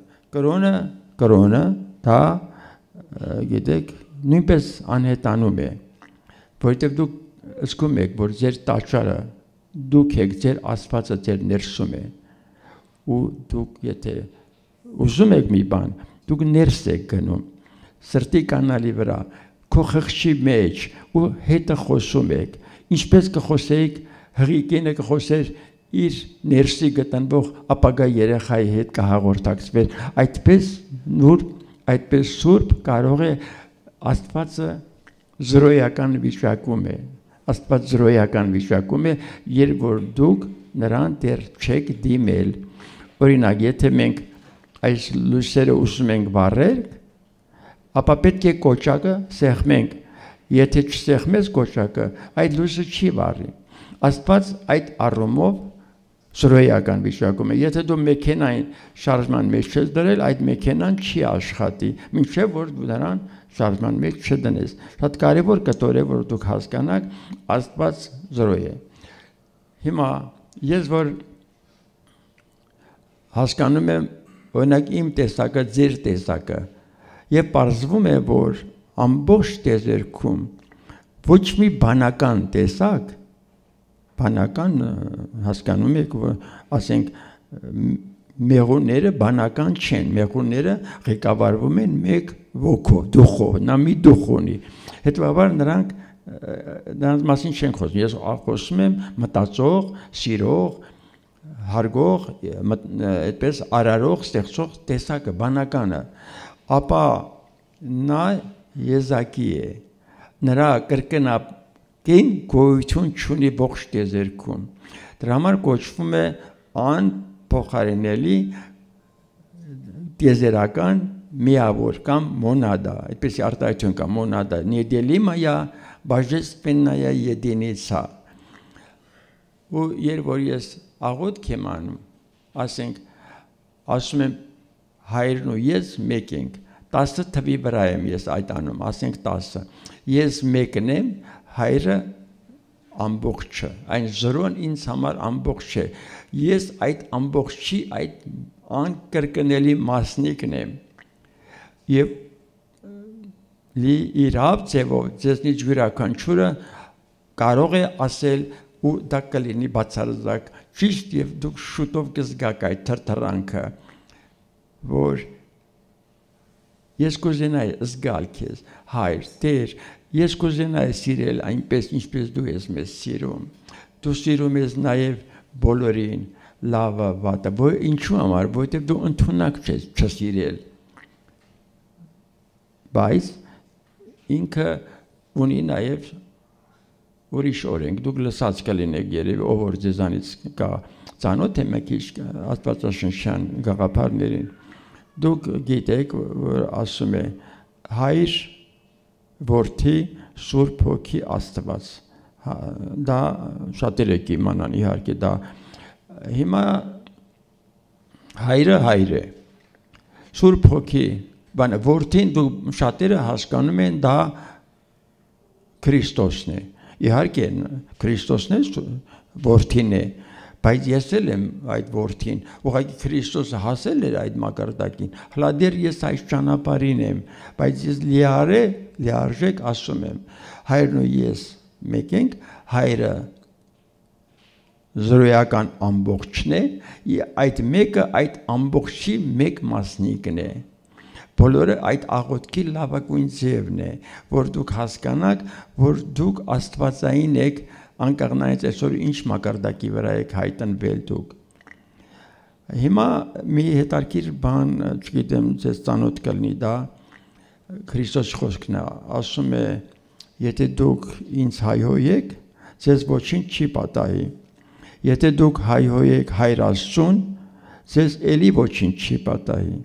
կրոնը դա գիտեք նույնպես անհետանում է, որովհետեւ դուք զգում եք, որ ձեր տաճարը դուք եք, ձեր Աստվածը ձեր ներսում է, ու դուք եթե ուզում եք մի բան, դուք ներս եք գնում, սրտի կանալի վրա, քո խղճի մեջ ու հետը խոսում եք, ինչպես կխոսեիք հղիկինը կխոսեր իր ներսի գտնվող ապագա երեխայի հետ կհաղորդակցվեր, այդպես նուրբ, այդպես սուրբ կարող է Աստվածը զրոյական վիճակում է, Աստված զրոյական վիճակում է, երբ որ դուք նրան դեռ չեք դիմել, օրինակ, եթե մենք այս լույսերը ուզում ենք վառել, ապա պետք է կոճակը սեղմենք, եթե չսեղմես կոճակը, այդ լույսը չի վառի, Աստված այդ առումով զրոյական վիճակում է, եթե դու մեքենային շարժման մեջ չես դրել, այդ մեքենան չի աշխատի, մինչև որ դու նրան շարժման մեջ չդնես, շատ կարևոր կտոր է, որ դուք հասկանաք, Աստված զրոյ է։ Հիմա ես որ հասկանում եմ, օրինակ իմ տեսակը, ձեր տեսակը, եւ պարզվում է, որ ամբողջ տեզերքում ոչ մի բանական տեսակ, բանական հասկանում եք, որ ասենք մեղուները բանական չեն, մեղուները ղեկավարվում են մեկ ոգով, դուխով, նա մի դուխ ունի, հետևաբար նրանց մասին չեն խոսում, ես խոսում եմ մտածող, սիրող, հարգող, այդպես արարող, ստեղծող տեսակը, բանականը, ապա նա եզակի է, նրա կրկնակին գոյություն չունի ողջ տեզերքում, դրա համար կոչվում է անփոխարինելի տեզերական միավոր կամ մոնադա, այդպես արտահայտություն կա, մոնադա, неделимая божественная единица, ու երբ որ ես աղոթք եմ անում, ասենք, ասում եմ հայրն ու ես մեկ ենք, 10 թվի վրա եմ ես այդ անում, ասենք 10, ես մեկն եմ, հայրը ամբողջը, այն զրոն ինձ համար ամբողջ է, ես այդ ամբողջի այդ անկրկնելի մասնիկն եմ, և իրավ ձևով ձեզնից յուրաքանչյուրը կարող է ասել ու դա կլինի բացարձակ ճիշտ և դուք շուտով կզգաք այդ թրթրանքը, որ ես կուզենայի զգալ քեզ, հայր, Տեր, ես կուզենայի սիրել այնպես, ինչպես դու ես մեզ սիրում, դու սիրում ես նաև բոլորին, լավը, վատը, ինչու համար, որովհետև դու ընդունակ չես չսիրել, բայց ինքը ունի նաև ուրիշ օրենք, դուք լսած կլինեք երևի, ով որ ձեզանից կա ծանոթ է մեկ քիչ աստվածաշնչյան գաղափարներին, դուք գիտեք, որ ասում է հայր, որդի, Սուրբ Հոգի Աստված, դա շատերը կիմանան իհարկե, դա հիմա հայրը հայր է, Սուրբ Հոգի, բանը որդին դու շատերը հասկանում են դա Քրիստոսն է, իհարկե Քրիստոսն է, որդին է, բայց ես էլ եմ այդ որդին, ուղղակի Քրիստոսը հասել էր այդ մակարդակին, հլա դեռ ես այս ճանապարհին եմ, բայց ես լիարժեք ասում եմ, հայրն ու ես մեկ ենք, հայրը զրոյական ամբողջն է, այդ մեկը այդ ամբողջի մեկ մասնիկն է, բոլորը այդ աղոթքի լավագույն ձևն է, որ դուք հասկանաք, որ դուք աստվածային եք, անկեղնայից այսօր ինչ մակարդակի վրա եք հայտնվել դուք։ Հիմա մի հետարքիր բան, չգիտեմ, ձեզ ծանոթ կլինի դա, Քրիստոս խոսքն է, ասում է, եթե դուք ինձ հայհոյեք, ձեզ ոչինչ չի պատահի, եթե դուք հայհոյեք Հայր Աստծուն, ձեզ էլի ոչինչ չի պատահի,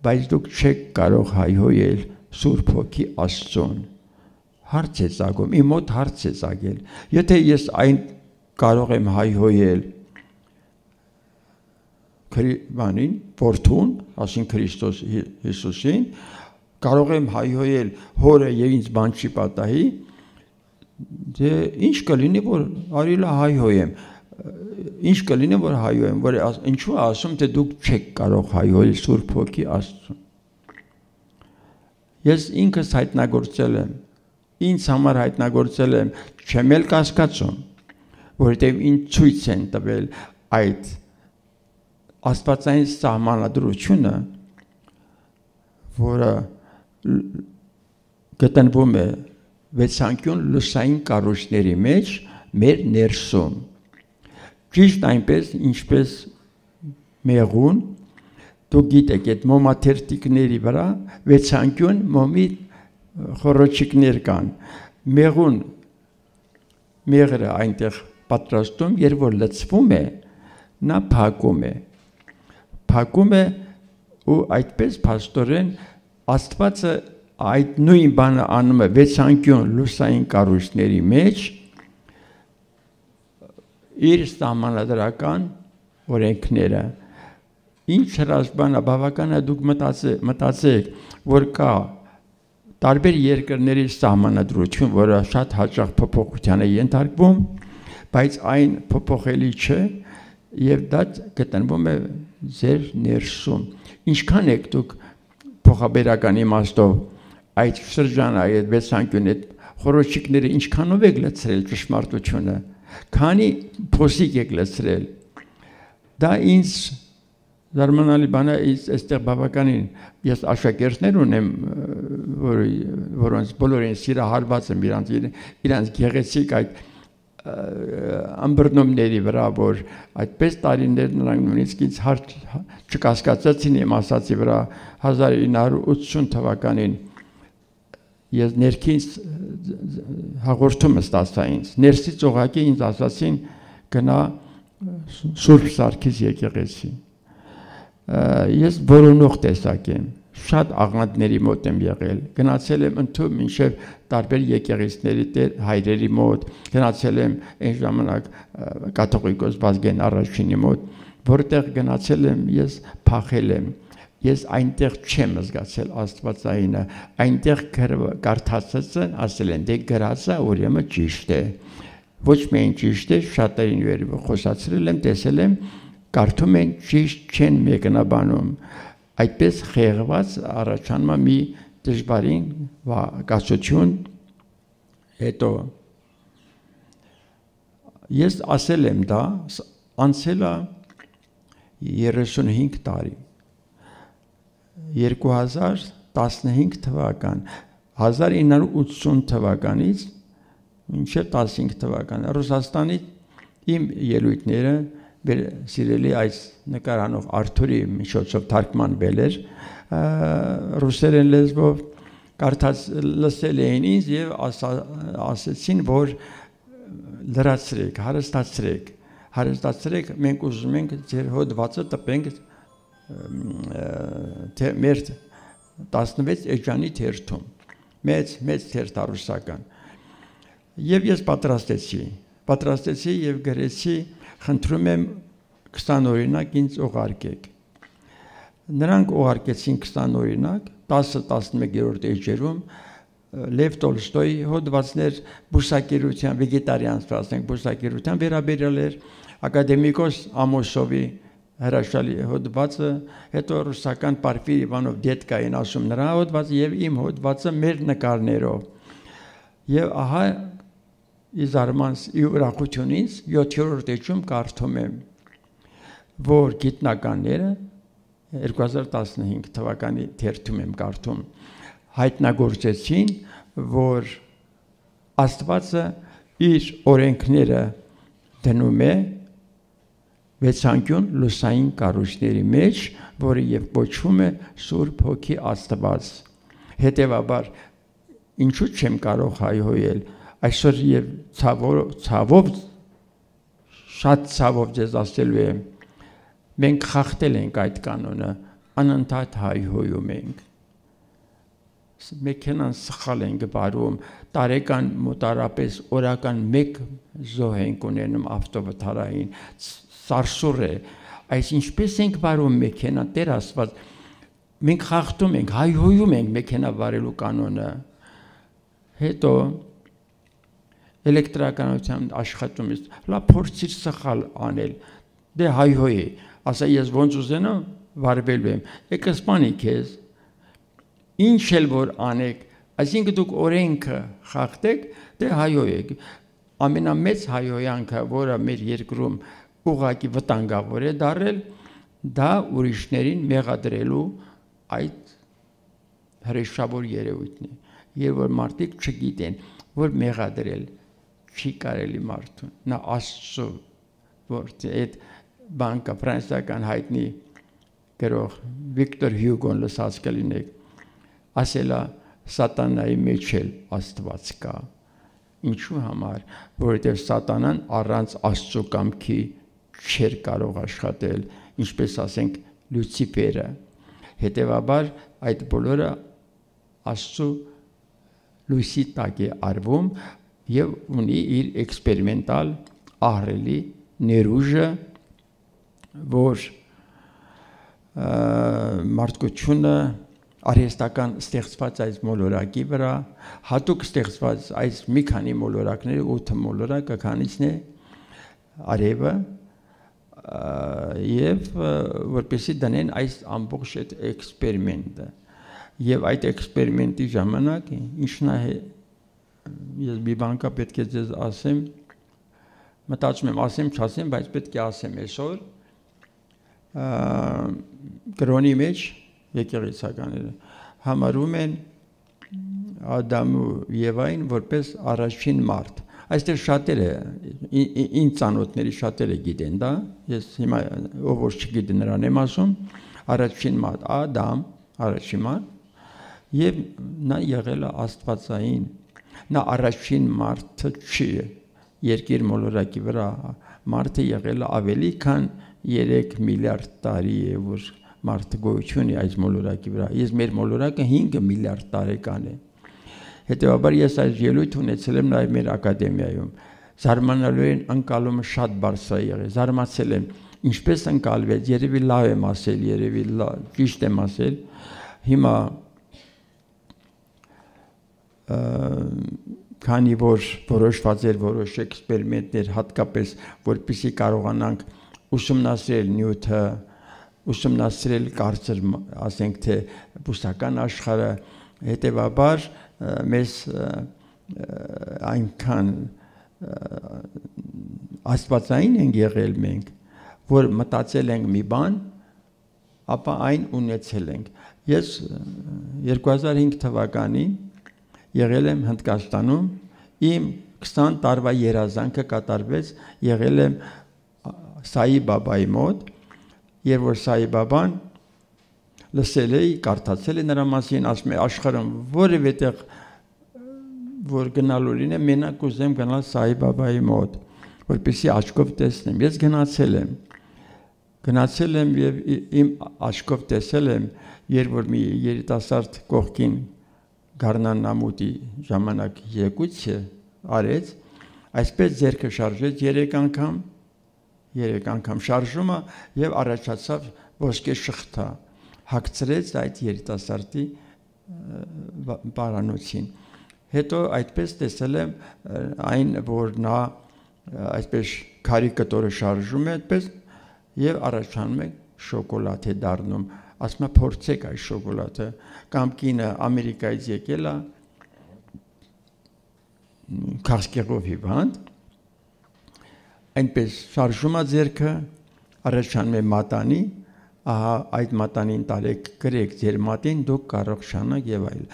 բայց դուք չեք կարող հայհոյել Սուրբ Հոգի Աստծուն, հարց է ծագում, իմ մոտ հարց է ծագել, եթե ես այն կարող եմ հայհոյել բանին, որդուն, ասին Քրիստոս Հիսուսին, կարող եմ հայհոյել հորը և ինձ բան չի պատահի, դե ինչ կլինի, որ արիլա հայհոյեմ, ինչ կլինի, որ հայհոյեմ, որ ինչու ասում, թե դուք չեք կարող հայհոյել Սուրբ Հոգի Աստծուն։ Ես ինքս հայտնագործել եմ, ինձ համար հայտնագործել եմ, չեմ էլ կասկածում, որովհետև ինձ ցույց են տվել այդ աստվածային սահմանադրությունը, որը գտնվում է վեցանկյուն լուսային կառույցների մեջ մեր ներսում, ճիշտ այնպես, ինչպես մեղուն, դուք գիտեք, այդ մոմաթերթիկների վրա վեցանկյուն մոմի խոռոչիկներ կան, մեղուն մեղրը այնտեղ պատրաստում, երբ որ լցվում է, նա փակում է ու այդպես փաստորեն Աստվածը այդ նույն բանը անում է վեցանկյուն լուսային կառույցների մեջ իր սահմանադրական օրենքները, ինչ հրաշքան է, բավական է դուք մտածեք, որ կա տարբեր երկրների սահմանադրություն, որը շատ հաճախ փոփոխության է ենթարկվում, բայց այն փոփոխելի չէ և դա գտնվում է ձեր ներսում։ Ինչքան եք դուք փոխաբերական իմաստով այդ շրջանը, այդ վեցանկյուն, այդ խոռոչիկները ինչքանով եք լցրել ճշմարտությունը, քանի փոսիկ եք լցրել, դա ինձ զարմանալի բան է, այստեղ բավականին, ես աշակերտներ ունեմ, որոնց բոլորին սիրահարված եմ իրանց գեղեցիկ այդ ամբրնումների վրա, որ այդպես տարիներ նրանք նույնիսկ ինձ հարց չկասկածեցին իմ ասածի վրա 1980 թվականին ես ներքից հաղորդումը ստացա ինձ, ներսից ուղղակի ինձ ասացին գնա Սուրբ Սարգիս եկեղեցի։ Ես որոնող տեսակ եմ, շատ աղանդների մոտ եմ եղել, գնացել եմ ընդհանուր մինչև տարբեր եկեղեցիների հայրերի մոտ, գնացել եմ այն ժամանակ կաթողիկոս Վազգեն առաջինի մոտ, որտեղ գնացել եմ, ես փախել եմ, ես այնտեղ չեմ զգացել Աստվածայինը, այնտեղ կարդացածը ասել են, դե գրածը ուրեմն ճիշտ է, ոչ միայն ճիշտ է, շատերին խոսացրել եմ, տեսել եմ, կարդում են ճիշտ չեն մեկնաբանում, այդպես խեղված առաջանում է մի դժվարին կացություն, հետո ես ասել եմ դա, անցել է 35 տարի, 2015 թվական, 1980 թվականից մինչև 15 թվական, Ռուսաստանի իմ ելույթները սիրելի այս նկարանող Արթուրի միջոցով թարգմանվել էր ռուսերեն լեզվով, կարդաց լսել էին ինձ և ասեցին, որ լրացրեք, հարստացրեք, մենք ուզում ենք ձեր հոդվածը տպենք մեր 16 էջանի թերթում, մեծ թերթ ռուսական, և ես պատրաստեցի և գրեցի, խնդրում եմ 20 օրինակ ինձ ուղարկեք, նրանք ուղարկեցին 20 օրինակ, 10-11-րդ էջերում Լև Տոլստոյի հոդվածներ բուսակերության, բուսակերության վերաբերյալ էր, ակադեմիկոս Ամոսովի հրաշալի հոդվածը, հետո ռուսական Պորֆիր Իվանով Դետկային ասում նրա հոդվածը և իմ հոդվածը մեր նկարներով, և ահա իզարմանս ուրախությունից 7-րդ էջում կարդում եմ, որ գիտնականները 2015 թվականի թերթում եմ կարդում, հայտնագործեցին, որ Աստվածը իր օրենքները դնում է վեցանկյուն լուսային կառույցների մեջ, որը և կոչվում է Սուրբ Հոգի Աստված։ Հետևաբար, ինչու չեմ կարող հայհոյել, այսօր և ցավով, շատ ցավով ձեզ ասելու եմ, մենք խախտել ենք այդ կանոնը, անընդհատ հայհոյում ենք, մեքենան սխալ ենք վարում, տարեկան մոտարապես օրական 1 զոհ ենք ունենում ավտովթարային, սարսուռ է, այս ինչպես ենք վարում մեքենա, Տեր Աստված, մենք խախտում ենք, հայհոյում ենք մեքենա վարելու կանոնը, հետո էլեկտրականության աշխատումից, լավ փորձիր սխալ անել, դե հայհոյի, ասա ես ոնց ուզենամ վարվելու եմ, եկը սպանի քեզ, ինչ էլ որ անեք, այսինքն դուք օրենքը խախտեք, դե հայհոյեք, ամենամեծ հայհոյանքը, որը մեր երկրում ուղղակի վտանգավոր է դարել, դա ուրիշներին մեղադրելու այդ հրեշավոր երևույթն է, երբ որ մարդիկ չգիտեն, որ մեղադրել չի կարելի մարդուն, նա Աստծո, որ այդ բանկը ֆրանսիական հայտնի գրող Վիկտոր Հյուգոն լսած կլինեք, ասել է սատանայի մեջ էլ Աստված կա, ինչու համար, որովհետև սատանան առանց Աստծո կամքի չէր կարող աշխատել, ինչպես ասենք Լյուցիֆերը, հետևաբար այդ բոլորը Աստծո լույսի տակ է արվում և ունի իր էքսպերիմենտալ ահռելի ներուժը, որ մարդկությունը արհեստական ստեղծված այս մոլորակի վրա, հատուկ ստեղծված այս մի քանի մոլորակները, 8 մոլորակը քանիսն է արևը, և որպեսզի դնեն այս ամբողջ էքսպերիմենտը, և այդ էքսպերիմենտի ժամանակ, ինչն է, ես մի բան կա պետք է ձեզ ասեմ, մտածում եմ, ասեմ, չասեմ, բայց պետք է ասեմ այսօր, կրոնի մեջ եկեղեցիականները համարում են Ադամ ու Եվային որպես առաջին մարդ, այստեղ շատերը, ինձ ծանոթների շատերը գիտեն դա, ես հիմա ով որ չգիտի նրան եմ ասում, առաջին մարդ, Ադամ, առաջին մարդ, և նա եղել է աստվածային, նա առաջին մարդը չի, երկիր մոլորակի վրա մարդը եղել է ավելի քան 3 միլիարդ տարի է, որ մարդ գոյություն է այս մոլորակի վրա։ Ես մեր մոլորակը 5 միլիարդ տարեկան է։ Հետևաբար ես այս ելույթ ունեցել եմ նաև մեր ակադեմիայում։ Զարմանալիորեն ընկալումը շատ բարձր է եղել։ Զարմացել եմ, ինչպես ընկալվեց, երևի լավ եմ ասել, երևի ճիշտ եմ ասել։ Հիմա քանի որ որոշված էր որոշ էքսպերիմենտներ, հատկապես որպեսզի կարողանանք ուսումնասիրել նյութը, ուսումնասիրել կարծր, ասենք թե բուսական աշխարհը, հետևաբար մեզ այնքան աստվածային ենք եղել մենք, որ մտածել ենք մի բան, ապա այն ունեցել ենք։ Ես 2005 թվականին եղել եմ Հնդկաստանում, իմ 20 տարվա երազանքը կատարվեց, եղել եմ Սայի Բաբայի մոտ, երբ որ Սայի Բաբան լսել էի, կարդացել է նրա մասին, ասում է աշխարհում որևէ տեղ որ գնալու լինեմ, մենակ ուզեմ գնալ Սայի Բաբայի մոտ, որպեսզի աչքով տեսնեմ։ Ես գնացել եմ եւ իմ աչքով տեսել եմ, երբ որ մի երիտասարդ կողքին Գառնանամուտի ժամանակ եկույցը արեց, այսպես ձեռքը շարժեց 3 անգամ շարժումը եւ առաջացավ ոսկե շղթա, հագցրեց այդ երիտասարդի պարանոցին։ Հետո այդպես տեսել եմ այն, որ նա այսպես քարի կտորը շարժում է այդպես եւ առաջանում է շոկոլադ է դառնում, ասում է փորձեք այս շոկոլադը, կամ կինը Ամերիկայից եկել է քաղցկեղով հիվանդ, այնպես շարժում է ձեռքը, առաջանում է մատանի, ահա այդ մատանին տարեք գրեք ձեր մատին, դուք կարող շանակ եւ այլ։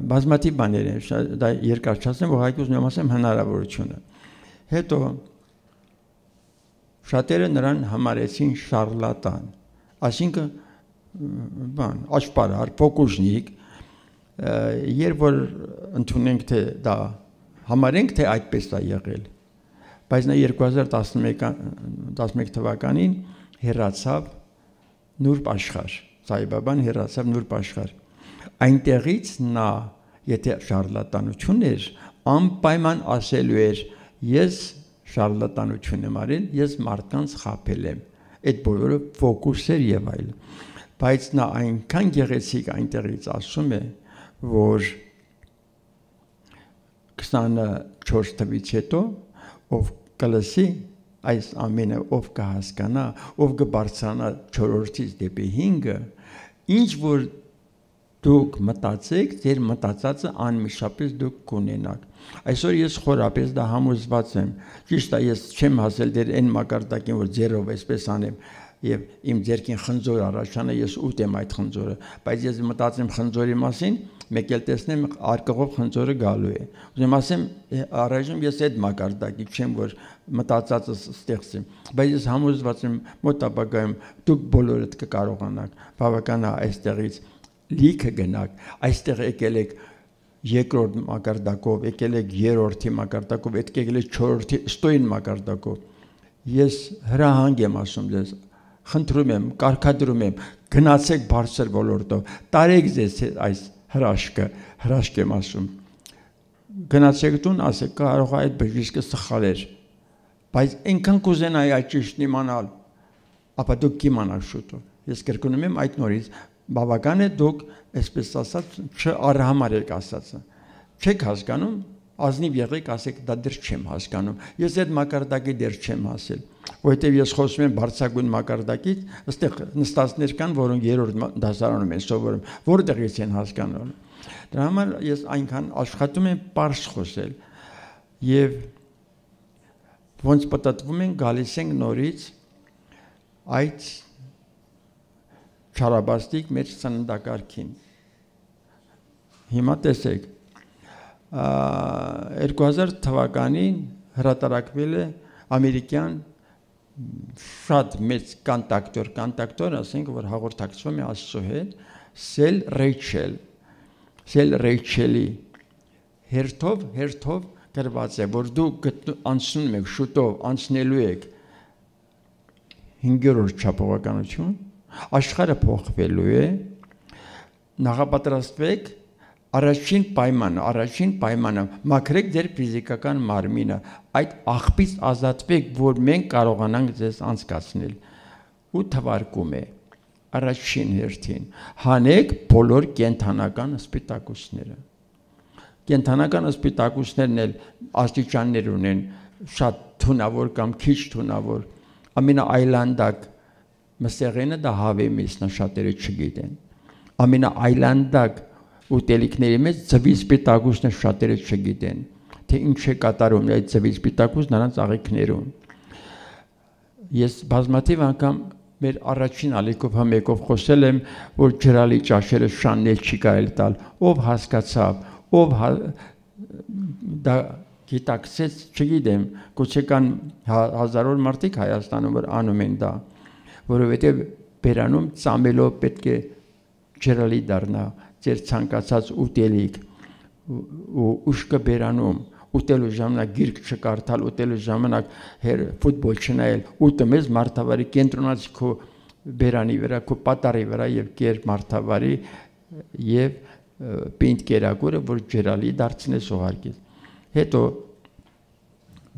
Բազմաթիվ բաներ են, դա երկար չասեմ, ուղղակի ուզում եմ ասեմ հնարավորությունը։ Հետո շատերը նրան համարեցին շարլատան, այսինքն բան, աճպարար, փոքուժնիկ, երբ որ ընդունենք թե դա համարենք թե այդպես է եղել, բայց նա 2011 թվականին հեռացավ նուրբ աշխարհ, Սայի Բաբան հեռացավ նուրբ աշխարհ։ Այնտեղից նա, եթե շարլատանություն էր, անպայման ասելու էր, ես շարլատանություն եմ արել, ես մարդկանց խաբել եմ, այդ բոլորը ֆոկուս էր եւ այլ։ Բայց նա այնքան գեղեցիկ այնտեղից ասում է, որ 24 թվից հետո ով կլսի այս ամենը, ով կհասկանա, ով կբարձրանա 4-ից դեպի 5-ը, ինչ որ դուք մտածեք, ձեր մտածածը անմիջապես դուք կունենաք։ Այսօր ես խորապես դա համոզված եմ։ Ճիշտ է, ես չեմ հասել դեր այն մակարդակին, որ ձեռով այսպես անեմ եւ իմ ձեռքին խնձոր առաջանա, ես ուտեմ այդ խնձորը, բայց ես մտածեմ խնձորի մասին, մեկ էլ տեսնեմ արկղով խնձորը գալու է։ Ուզեմ ասեմ, առայժմ ես այդ մակարդակի չեմ, որ մտածածս ստեղծեմ, բայց ես համոզված եմ մոտ ապագայում դուք բոլորդ կկարողանաք բավական է այստեղից լիքը գնաք, այստեղ եկել եք երկրորդ մակարդակով, եկել եք երրորդի մակարդակով, եկել եք չորրորդի ստոյին մակարդակով։ Ես հրահանգ եմ ասում ձեզ, խնդրում եմ, կարգադրում եմ, գնացեք բարձր ոլորտով, տարեք ձեզ այս հրաշք եմ ասում։ Գնացեք տուն, ասեք, կարող է այդ բժիշկը սխալ էր, բայց այնքան կուզենայի այդ ճիշտն իմանալ, ապա դուք կիմանաք շուտով։ Ես կրկնում եմ այդ նորից, բավական է դուք, այսպես ասած, չարհամար եք ասածը։ Չեք հասկանում, ազնիվ եղեք, ասեք, դա դեռ չեմ հասկանում։ Ես այդ մակարդակի դեռ չեմ հասել, որովհետև ես խոսում եմ բարձրագույն մակարդակից, այստեղ նստածներ կան, որոնք երրորդ դասարանում են սովորում, որտեղից են հասկանում։ Դրա համար ես այնքան աշխատում եմ պարզ խոսել եւ ոնց պատտվում են գալիս ենք նորից այդ չարաբաստիկ մեր սննդակարգին։ Հիմա տեսեք 2000 թվականին հրատարակվել է ամերիկյան շատ մեծ կանտակտոր, ասենք, որ հաղորդակցվում է Աստծո հետ, Սել Ռեյչելի հերթով գրված է, որ դուք անցնում եք, շուտով անցնելու եք 5-րդ չափողականություն, Աշխարհը փոխվելու է, նախապատրաստվեք, առաջին պայմանը, մաքրեք ձեր ֆիզիկական մարմինը, այդ աղբից ազատվեք, որ մենք կարողանանք ձեզ անցկացնել։ Ու թվարկում է, առաջին հերթին, հանեք բոլոր կենդանական սպիտակուցները։ Կենդանական սպիտակուցներն էլ աստիճաններ ունեն, շատ թունավոր կամ քիչ թունավոր, ամենաայլանդակ մսեղենը դա հավեմիսն է, շատերը չգիտեն։ Ամենաայլանդակ ուտելիքների մեջ ձվի սպիտակուցն է, շատերը չգիտեն, թե ինչ է կատարում այդ ձվի սպիտակուցը նրանց աղիքներում։ Ես բազմաթիվ անգամ մեր առաջին ալիքով մեկով խոսել եմ, որ ջրալի ճաշերը շաննել չի կարելի տալ, ով հասկացավ, ով դա գիտակցեց, չգիտեմ, գուցե կան հազարավոր մարդիկ Հայաստանում, որ անում են դա, որովհետև բերանում ծամելով պետք է ջրալի դառնա ձեր ցանկացած ուտելիք ու ուշքը բերանում ուտելու ժամանակ գիրք չկարդալ, ուտելու ժամանակ ֆուտբոլ չնայել, ուտը մեզ մարդավարի կենտրոնացի քո բերանի վրա, քո պատառի վրա եւ կեր մարդավարի եւ պինդ կերակուրը, որ ջրալի դարձնես ուղարկես։ Հետո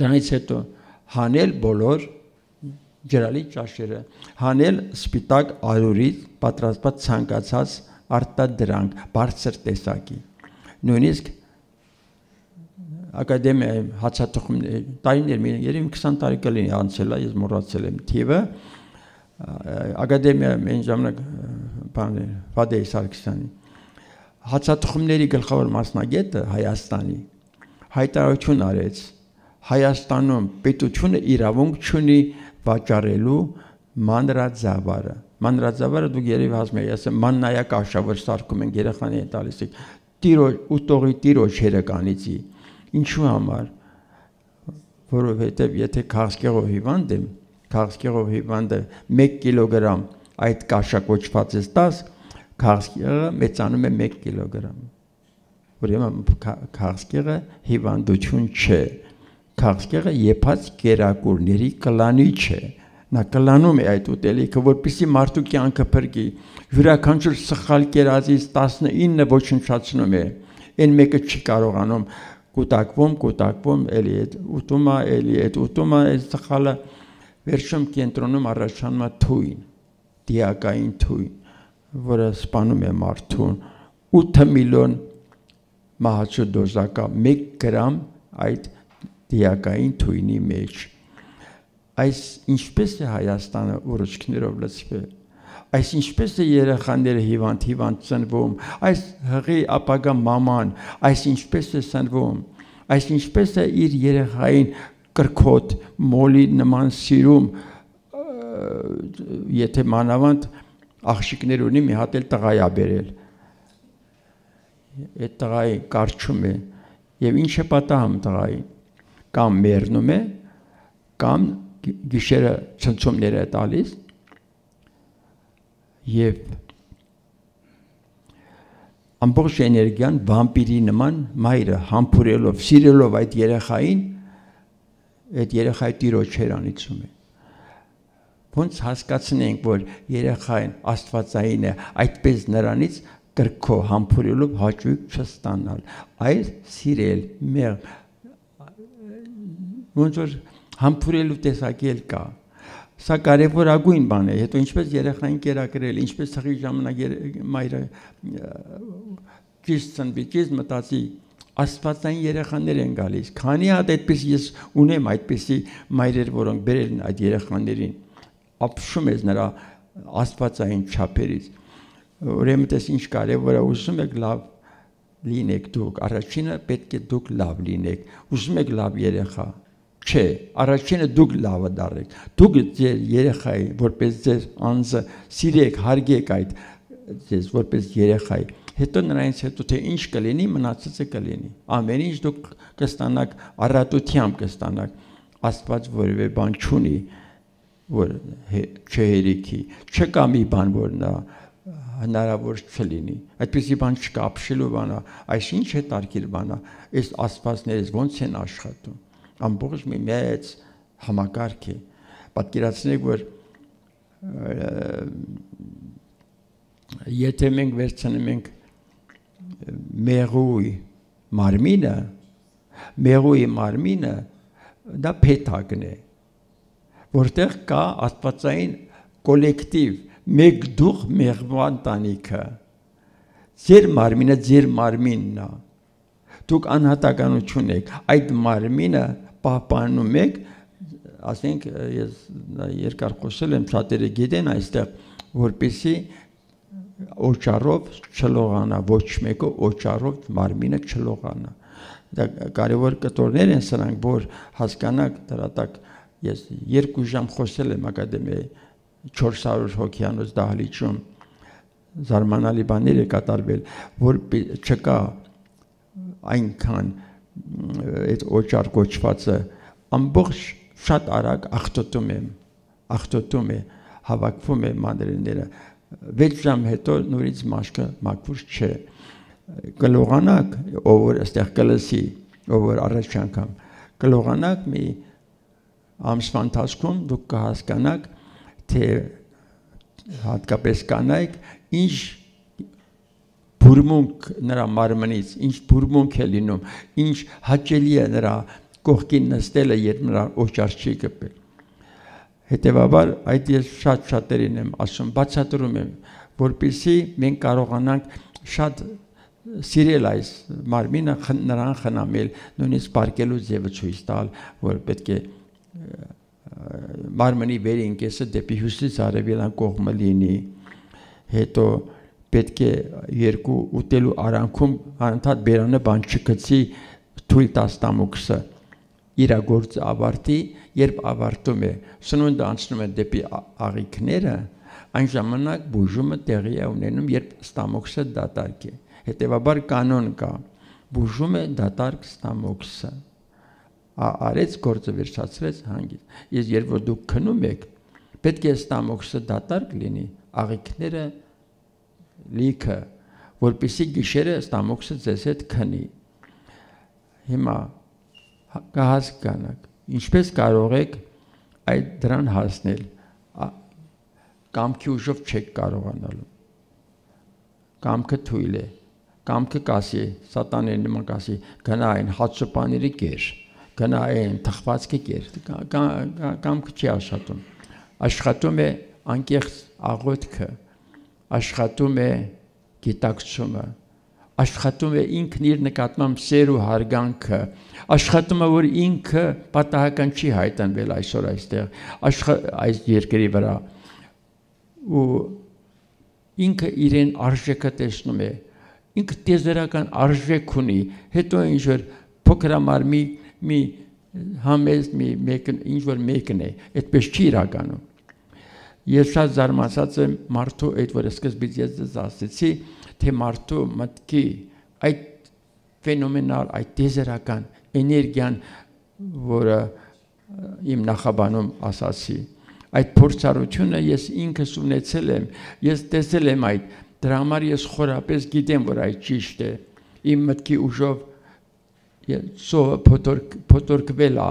դրանից հետո հանել բոլոր ջրալի ճաշերը, հանել սպիտակ արյուրից պատրաստված ցանկացած արտադրանք, բարձր տեսակի։ Նույնիսկ ակադեմիայի հացաթխումներ, տարիներ, երևի 20 տարի կլինի անցել է, ես մոռացել եմ թիվը, ակադեմիա այն ժամանակ Ֆադեյ Սարգսյանի հացաթխումների գլխավոր մասնագետը Հայաստանի հայտարարություն արեց, Հայաստանում պետությունը իրավունք չունի վաճառելու մանրաձավարը։ Մանրաձավարը դուք երևի հասնում եք, ասեմ մաննայակ աշա, որ սարքում են երեխաներին տալիս եք, ուտողի տիրոջ հերականիցի։ Ինչու համար, որովհետև եթե քաղցկեղով հիվանդ եմ, քաղցկեղով հիվանդը 1 կիլոգրամ այդ կաշա կոչվածից 10, քաղցկեղը մեծանում է 1 կիլոգրամ։ Ուրեմն քաղցկեղը հիվանդություն չէ, քաղցկեղը եփած կերակուրների կլանիչ է, նա կլանում է այդ ուտելիքը, որպեսզի մարդու կյանքը փրկի, յուրաքանչյուր սխալ կերածից 19 ոչնչացնում է, այն մեկը չի կարողանում կուտակվում, էլի այդ ուտումը, այդ սխալը վերջում կենտրոնում առաջանում է թույն, դիակային թույն, որը սպանում է մարդուն, 8 միլիոն մահացու դոզա կա 1 գրամ այդ դիակային թույնի մեջ։ Այս ինչպես է Հայաստանը ուռուցքներով լցվել, այս ինչպես է երեխաները հիվանդ ծնվում, այս հղի ապագա մաման, այս ինչպես է ծնվում, այս ինչպես է իր երեխային կրքոտ, մոլի նման սիրում, եթե մանավանդ աղջիկներ ունի, մի հատ էլ տղա է բերել, այդ տղային կարճում է, եւ ինչ է պատահում տղային, կամ մեռնում է, կամ գիշերը ցնցումներ է տալիս, եւ ամբողջ էներգիան վամպիրի նման մայրը համբուրելով, սիրելով այդ երեխային, այդ երեխայի տիրոջ հերանիցում է։ Ոնց հասկացնենք, որ երեխային աստվածային է, այդպես նրանից կրքով համբուրելով հաճույք չստանալ, այլ սիրել, ոնց որ համբուրելու տեսակի էլ կա։ Սա կարևորագույն բան է, հետո ինչպես երեխային կերակրել, ինչպես հղի ժամանակ մայրը ճիշտ ծնվի, ճիշտ մտածի, աստվածային երեխաներ են գալիս, քանի հատ այդպես ես ունեմ այդպիսի մայրեր, որոնք բերել են այդ երեխաներին, ապշում ես նրա աստվածային չափերից, ուրեմն տես ինչ կարևոր է, ուզում եք լավ լինեք դուք, առաջինը պետք է դուք լավ լինեք, ուզում եք լավ երեխա, չէ, առաջինը դուք լավը դարեք, դուք ձեր երեխայի, որպես ձեր անձը սիրեք, հարգեք այդ ձեզ, որպես երեխայի, հետո նրանից հետո թե ինչ կլինի, մնացածը կլինի, ամեն ինչ դուք կստանաք, առատությամբ կստանաք, Աստված որևէ բան չունի, որ չհերիքի, չկա մի բան, որ նա հնարավոր չլինի, այդպիսի բան չկա, ապշելու բան, այս ինչ է տարգիր բան, այս աստվածներից ոնց են աշխատում, ամբողջ մի մեծ համակարգ է, պատկերացնեք, որ եթե մենք վերցնենք ենք մեղուի մարմինը դա փեթակն է, որտեղ կա աստվածային կոլեկտիվ, մեկ դուխ մեղվան տանիքը, ձեր մարմինը ձեր մարմինն է, դուք անհատականություն եք, այդ մարմինը պահպանում եք, ասենք ես երկար խոսել եմ, շատերը գիտեն այստեղ, որպեսզի օճառով չլողանա, ոչ մեկը օճառով մարմինը չլողանա։ Դա կարևոր կտորներ են սրանք, որ հասկանաք դրատակ, ես 2 ժամ խոսել եմ ակադեմիայի 400 հոգյանոց դահլիճում, զարմանալի բաներ է կատարվել, որ չկա այնքան այդ օճառ կոչվածը, ամբողջ շատ արագ աղտոտում է, հավաքվում է մանրէները, 6 ժամ հետո նորից մաշկը մաքուր չէ, կլողանակ, ով որ այստեղ կլսի, ով որ առաջ անգամ կլողանակ մի ամսվա ընթացքում դուք կհասկանաք, թե հատկապես կանայք ինչ բուրմունք նրա մարմնից, ինչ բուրմունք է լինում, ինչ հաճելի է նրա կողքին նստելը, երբ նրա օճառ չի կպել։ Հետևաբար այդ ես շատ-շատերին եմ ասում, բացատրում եմ, որպեսզի մենք կարողանանք շատ սիրել այս մարմինը, նրան խնամել, նույնիսկ պարկելու ձևը ցույց տալ, որ պետք է մարմնի վերին կեսը դեպի հյուսիս արևելյան կողմը լինի, հետո պետք է երկու ուտելու արանքում անընդհատ բերանը բան չգցի, թույլ տա ստամոքսը իր գործը ավարտի, երբ ավարտում է, սնունդը անցնում է դեպի աղիքները, այն ժամանակ բուժումը տեղի է ունենում, երբ ստամոքսը դատարկ է։ Հետևաբար կանոն կա, բուժում է դատարկ ստամոքսը, արեց գործը վերջացրեց հանգիստ։ Իսկ երբ որ դուք քնում եք, պետք է ստամոքսը դատարկ լինի, աղիքները լիքը, որպեսզի գիշերը ստամոքսը ձեզ հետ քնի։ Հիմա կհասկանաք, ինչպես կարող եք այդ դրան հասնել, կամքի ուժով չեք կարողանալու, կամքը թույլ է, կամքը կասի, սատանեն նման կասի, գնա այն հացուպաների կեր, գնա այն թխվածքի կեր, կամքը չի աշխատում, աշխատում է անկեղծ աղոթքը, աշխատում է գիտակցումը, աշխատում է ինքն իր նկատմամբ սեր ու հարգանքը, աշխատում է, որ ինքը պատահական չի հայտնվել այսօր այստեղ, այս երկրի վրա, ու ինքը իրեն արժեքը տեսնում է, ինքը տիեզերական արժեք ունի, հետո ինչ-որ փոքրամար մի համեստ, ինչ-որ մեկն է, այդպես չի իրականում։ Ես շատ զարմացած եմ մարդու այդ, որ սկզբից ես ձեզ ասեցի, թե մարդու մտքի այդ ֆենոմենալ, այդ տիեզերական էներգիան, որը իմ նախաբանում ասացի, այդ փորձառությունը ես ինքս ունեցել եմ, ես տեսել եմ այդ, դրա համար ես խորապես գիտեմ, որ այդ ճիշտ է, իմ մտքի ուժով սովը փոթորկվել է,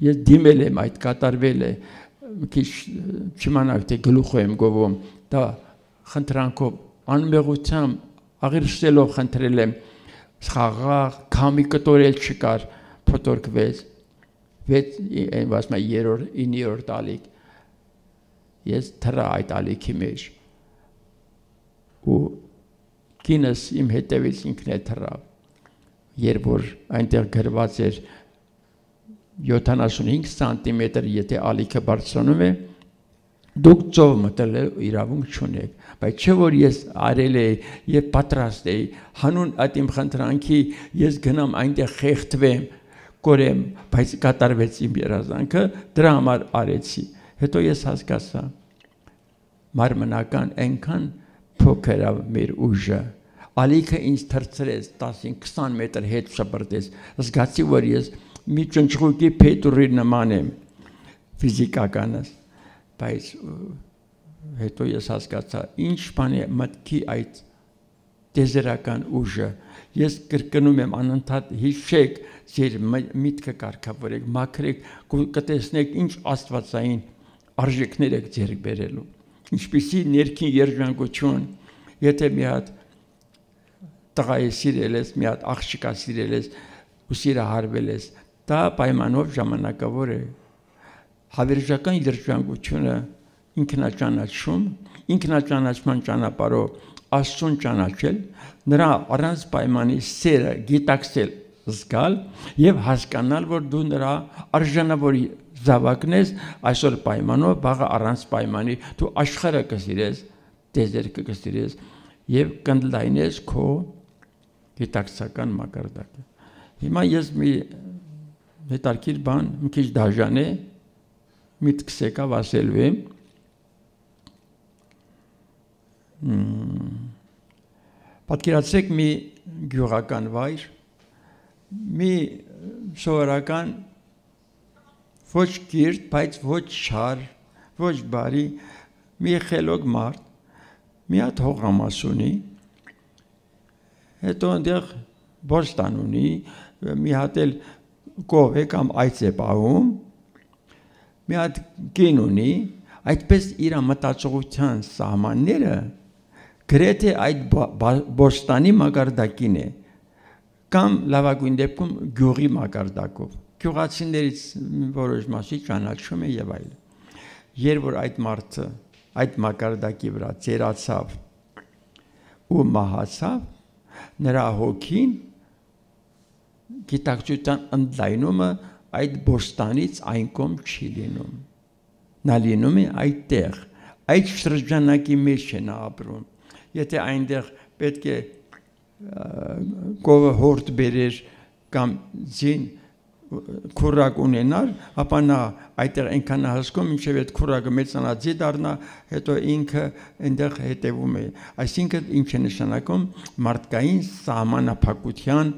ես դիմել եմ այդ, կատարվել է, քիչ չիմանալ թե գլուխով եմ գովում, դա խնդրանքով, անմեղությամբ, աղերսելով խնդրել եմ, խաղաղ, քամի կտորել չկար, փոթորկվեց, 9-րդ ալիք, ես թռա այդ ալիքի մեջ, ու կինս իմ հետևից ինքն է թռավ, երբ որ այնտեղ գրված էր 75 սանտիմետր, եթե ալիքը բարձրանում է, դուք ծով մտնել իրավունք չունեք, բայց չէ որ ես արել էի եւ պատրաստ էի, հանուն այդ իմ խնդրանքի ես գնամ այնտեղ խեղդվեմ, կորեմ, բայց կատարվեց իմ երազանքը, դրա համար արեցի։ Հետո ես հասկացա, մարմնական այնքան փոքր է մեր ուժը, ալիքը ինձ թռցրեց 10-20 մետր հետ շպրտեց, զգացի, որ ես մի ճնճղուկի փետուրի նման եմ, ֆիզիկականս, բայց հետո ես հասկացա, ինչ բան է մտքի այդ տիեզերական ուժը, ես կրկնում եմ անընդհատ հիշեք, ձեր միտքը կարգավորեք, մաքրեք, կտեսնեք ինչ աստվածային արժեքներ եք ձեռք բերելու։ Ինչպիսի ներքին երջանկություն, եթե մի հատ տղա սիրել ես, մի հատ աղջկա սիրել ես ու սիրահարվել ես, դա պայմանով ժամանակավոր է։ Հավերժական երջանկությունը ինքնաճանաչման ճանապարհով Աստծուն ճանաչել, նրա առանց պայմանի սերը գիտակցել, զգալ եւ հասկանալ, որ դու նրա արժանավոր զավակն ես, այսօր պայմանով, վաղը առանց պայմանի դու աշխարհը կսիրես, դեզերքը կսիրես եւ կընդլայնես քո գիտակցական մակարդակը։ Հիմա ես մի հետարքիր բան, մի քիչ դաժան է, միտքս եկավ ասելու եմ։ Պատկերացրեք մի գյուղական վայր, մի սովորական ոչ կիրթ, բայց ոչ չար, ոչ բարի, մի խելոք մարդ, մի հատ հողամաս ունի, հետո այնտեղ բոստան ունի, մի հատ էլ կով է կամ այծ է պահում, մի հատ կին ունի, այդպես իր մտածողության սահմանները գրեթե այդ բոստանի մակարդակին է, կամ լավագույն դեպքում գյուղի մակարդակով։ Գյուղացիներից որոշ մասի ճանաչում է եւ այլն։ Երբ որ այդ մարդը այդ մակարդակի վրա ծերացավ ու մահացավ, նրա հոգին գիտակցության ընդլայնումը այդ բոստանից այն կողմ չի լինում։ Նա լինում է այդտեղ, այդ շրջանակի մեջ է նա ապրում։ Եթե այնտեղ պետք է կովը հորդ բերեր կամ ձին քուրակ ունենար, ապա նա այդտեղ այնքան հասկում, մինչև այդ քուրակը մեծանա ձի դառնա, հետո ինքը այնտեղ հետևում է։ Այսինքն ինչ է նշանակում մարդկային սահմանափակության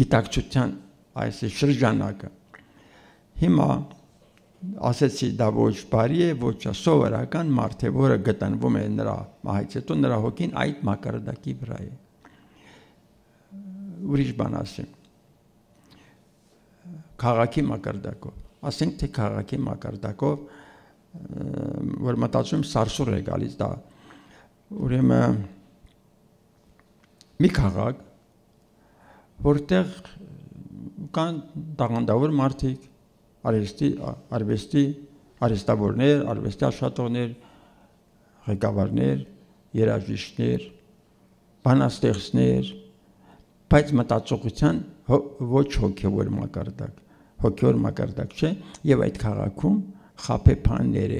գիտակցության այս շրջանակը։ Հիմա ասեցի դա ոչ բարի է, ոչ սովորական մարդ է, որը գտնվում է նրա մահից հետո նրա հոգին այդ մակարդակի վրա է։ Ուրիշ բան ասեմ։ Քաղաքի մակարդակով, ասենք թե քաղաքի մակարդակով, որ մտածում սարսուռ է գալիս դա, ուրեմն մի քաղաք, որտեղ կան տաղանդավոր մարդիկ, արվեստավորներ, արվեստի աշխատողներ, ղեկավարներ, երաժիշտներ, բանաստեղծներ, բայց մտածողության ոչ հոգևոր մակարդակ չէ, եւ այդ քաղաքում խաբեբաններ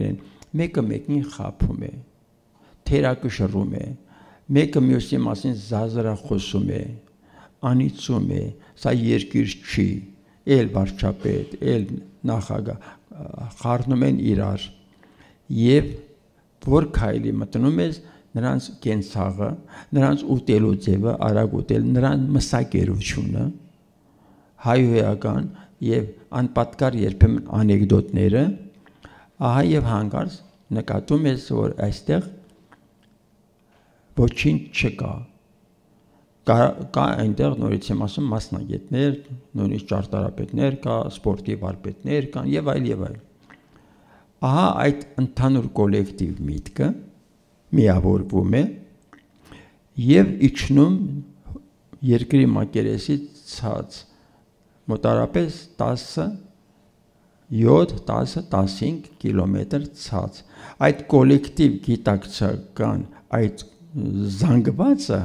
են, մեկը մեկին խաբում է, թերակշռում է, մեկը մյուսի մասին զազրախոսում է, անիծում է, սա երկիր չի, էլ վարչապետ, էլ նախագահ, խառնում են իրար, եւ որ քայլի մտնում ես, նրանց կենցաղը, նրանց ուտելու ձևը, արագ ուտել, նրանց մսակերությունը, հայհոյական եւ անպատկար երբեմն անեկդոտները, ահա եւ հանկարծ նկատում ես, որ այստեղ ոչինչ չկա։ Կա այնտեղ նորից եմ ասում մասնագետներ, նույնիսկ ճարտարապետներ կա, սպորտի վարպետներ կան եւ այլ եւ այլ։ Ահա այդ ընդհանուր կոլեկտիվ միտքը միավորվում է եւ իջնում երկրի մակերեսից ցած մոտարապես 7-10-15 կիլոմետր ցած։ Այդ կոլեկտիվ գիտակցական այդ զանգվածը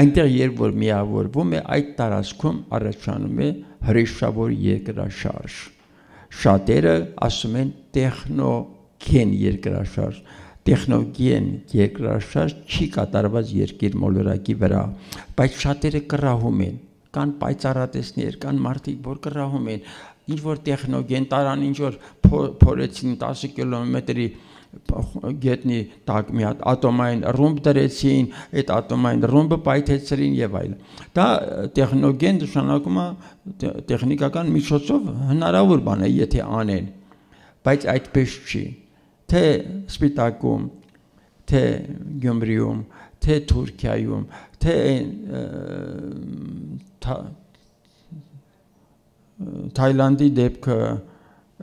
այնտեղ երբ որ միավորվում է, այդ տարածքում առաջանում է հրեշավոր երկրաշարժ։ Շատերը ասում են տեխնոգեն երկրաշարժ։ Տեխնոգեն երկրաշարժ չի կատարված երկիր մոլորակի վրա, բայց շատերը կռահում են, կան պայծառատեսներ, կան մարդիկ, որ կռահում են, ինչ որ տեխնոգեն տարան, ինչ որ փորեցին 10 կիլոմետրի գետնի տակ մի հատ ատոմային ռումբ դրեցին, այդ ատոմային ռումբը պայթեցրին եւ այլն։ Դա տեխնոգեն նշանակում է տեխնիկական միջոցով հնարավոր բան է, եթե անեն, բայց այդպես չի։ Թե Սպիտակում, թե Գյումրիում, թե Թուրքիայում, թե Թայլանդի դեպքը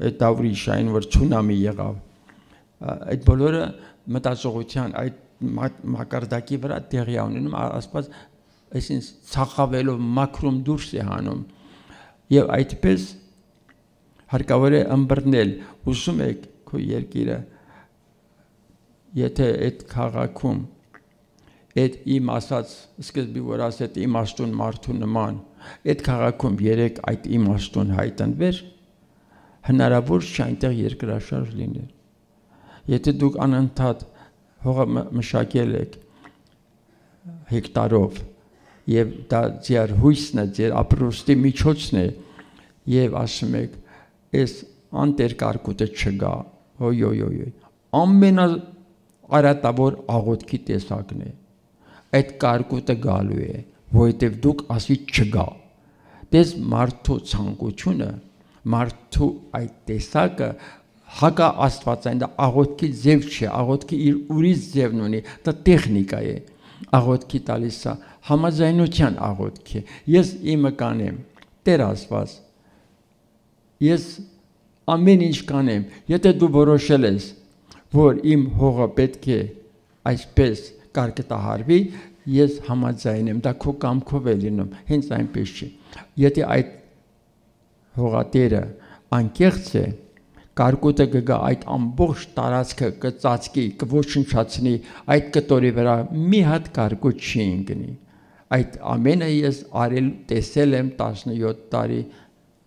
այդ դավրիշային որ ցունամի եղավ այդ բոլորը մտածողության այդ մակարդակի վրա տեղի ունենում ասված այսինքն ցախավելով մակրում դուրս է հանում եւ այդպես հարկավոր է ըմբռնել ուզում եք քո երկիրը եթե այդ քաղաքում այդ իմ ասած սկզբի որ ասეთ իմաստուն մարդու նման այդ քաղաքում երեք այդ իմաստուն հայտնվեր հնարավոր չէ այնտեղ երկրաշարժ լիներ եթե դուք անընդհատ հողը մշակել եք հեկտարով եւ դա ձեր հույսն է ձեր ապրոստի միջոցն է եւ ասում եք այս անտերկարկուտը չգա ոյ ամենաարատավոր աղոթքի տեսակն է այդ կարկուտը գալու է որովհետեւ դուք ասի չգա դες մարդու ցանկությունը մարդու այդ տեսակը հակա աստվածային դա աղոթքի ձև չէ աղոթքի իր ուրիշ ձևն ունի դա տեխնիկա է աղոթքի տալիս է համաձայնության աղոթք է ես իմը կանեմ Տեր Աստված ես ամեն ինչ կանեմ եթե դու որոշել ես որ իմ հողը պետք է այսպես կարկտահարվի ես համաձայն եմ դա քո կամքով է լինում հենց այնպես չի եթե այդ հողատերը անկեղծ է կարկուտը կգա այդ ամբողջ տարածքը կծածկի կոչնչացնի այդ կտորի վրա մի հատ կարկուտ չի ընկնի այդ ամենը ես արել տեսել եմ 17 տարի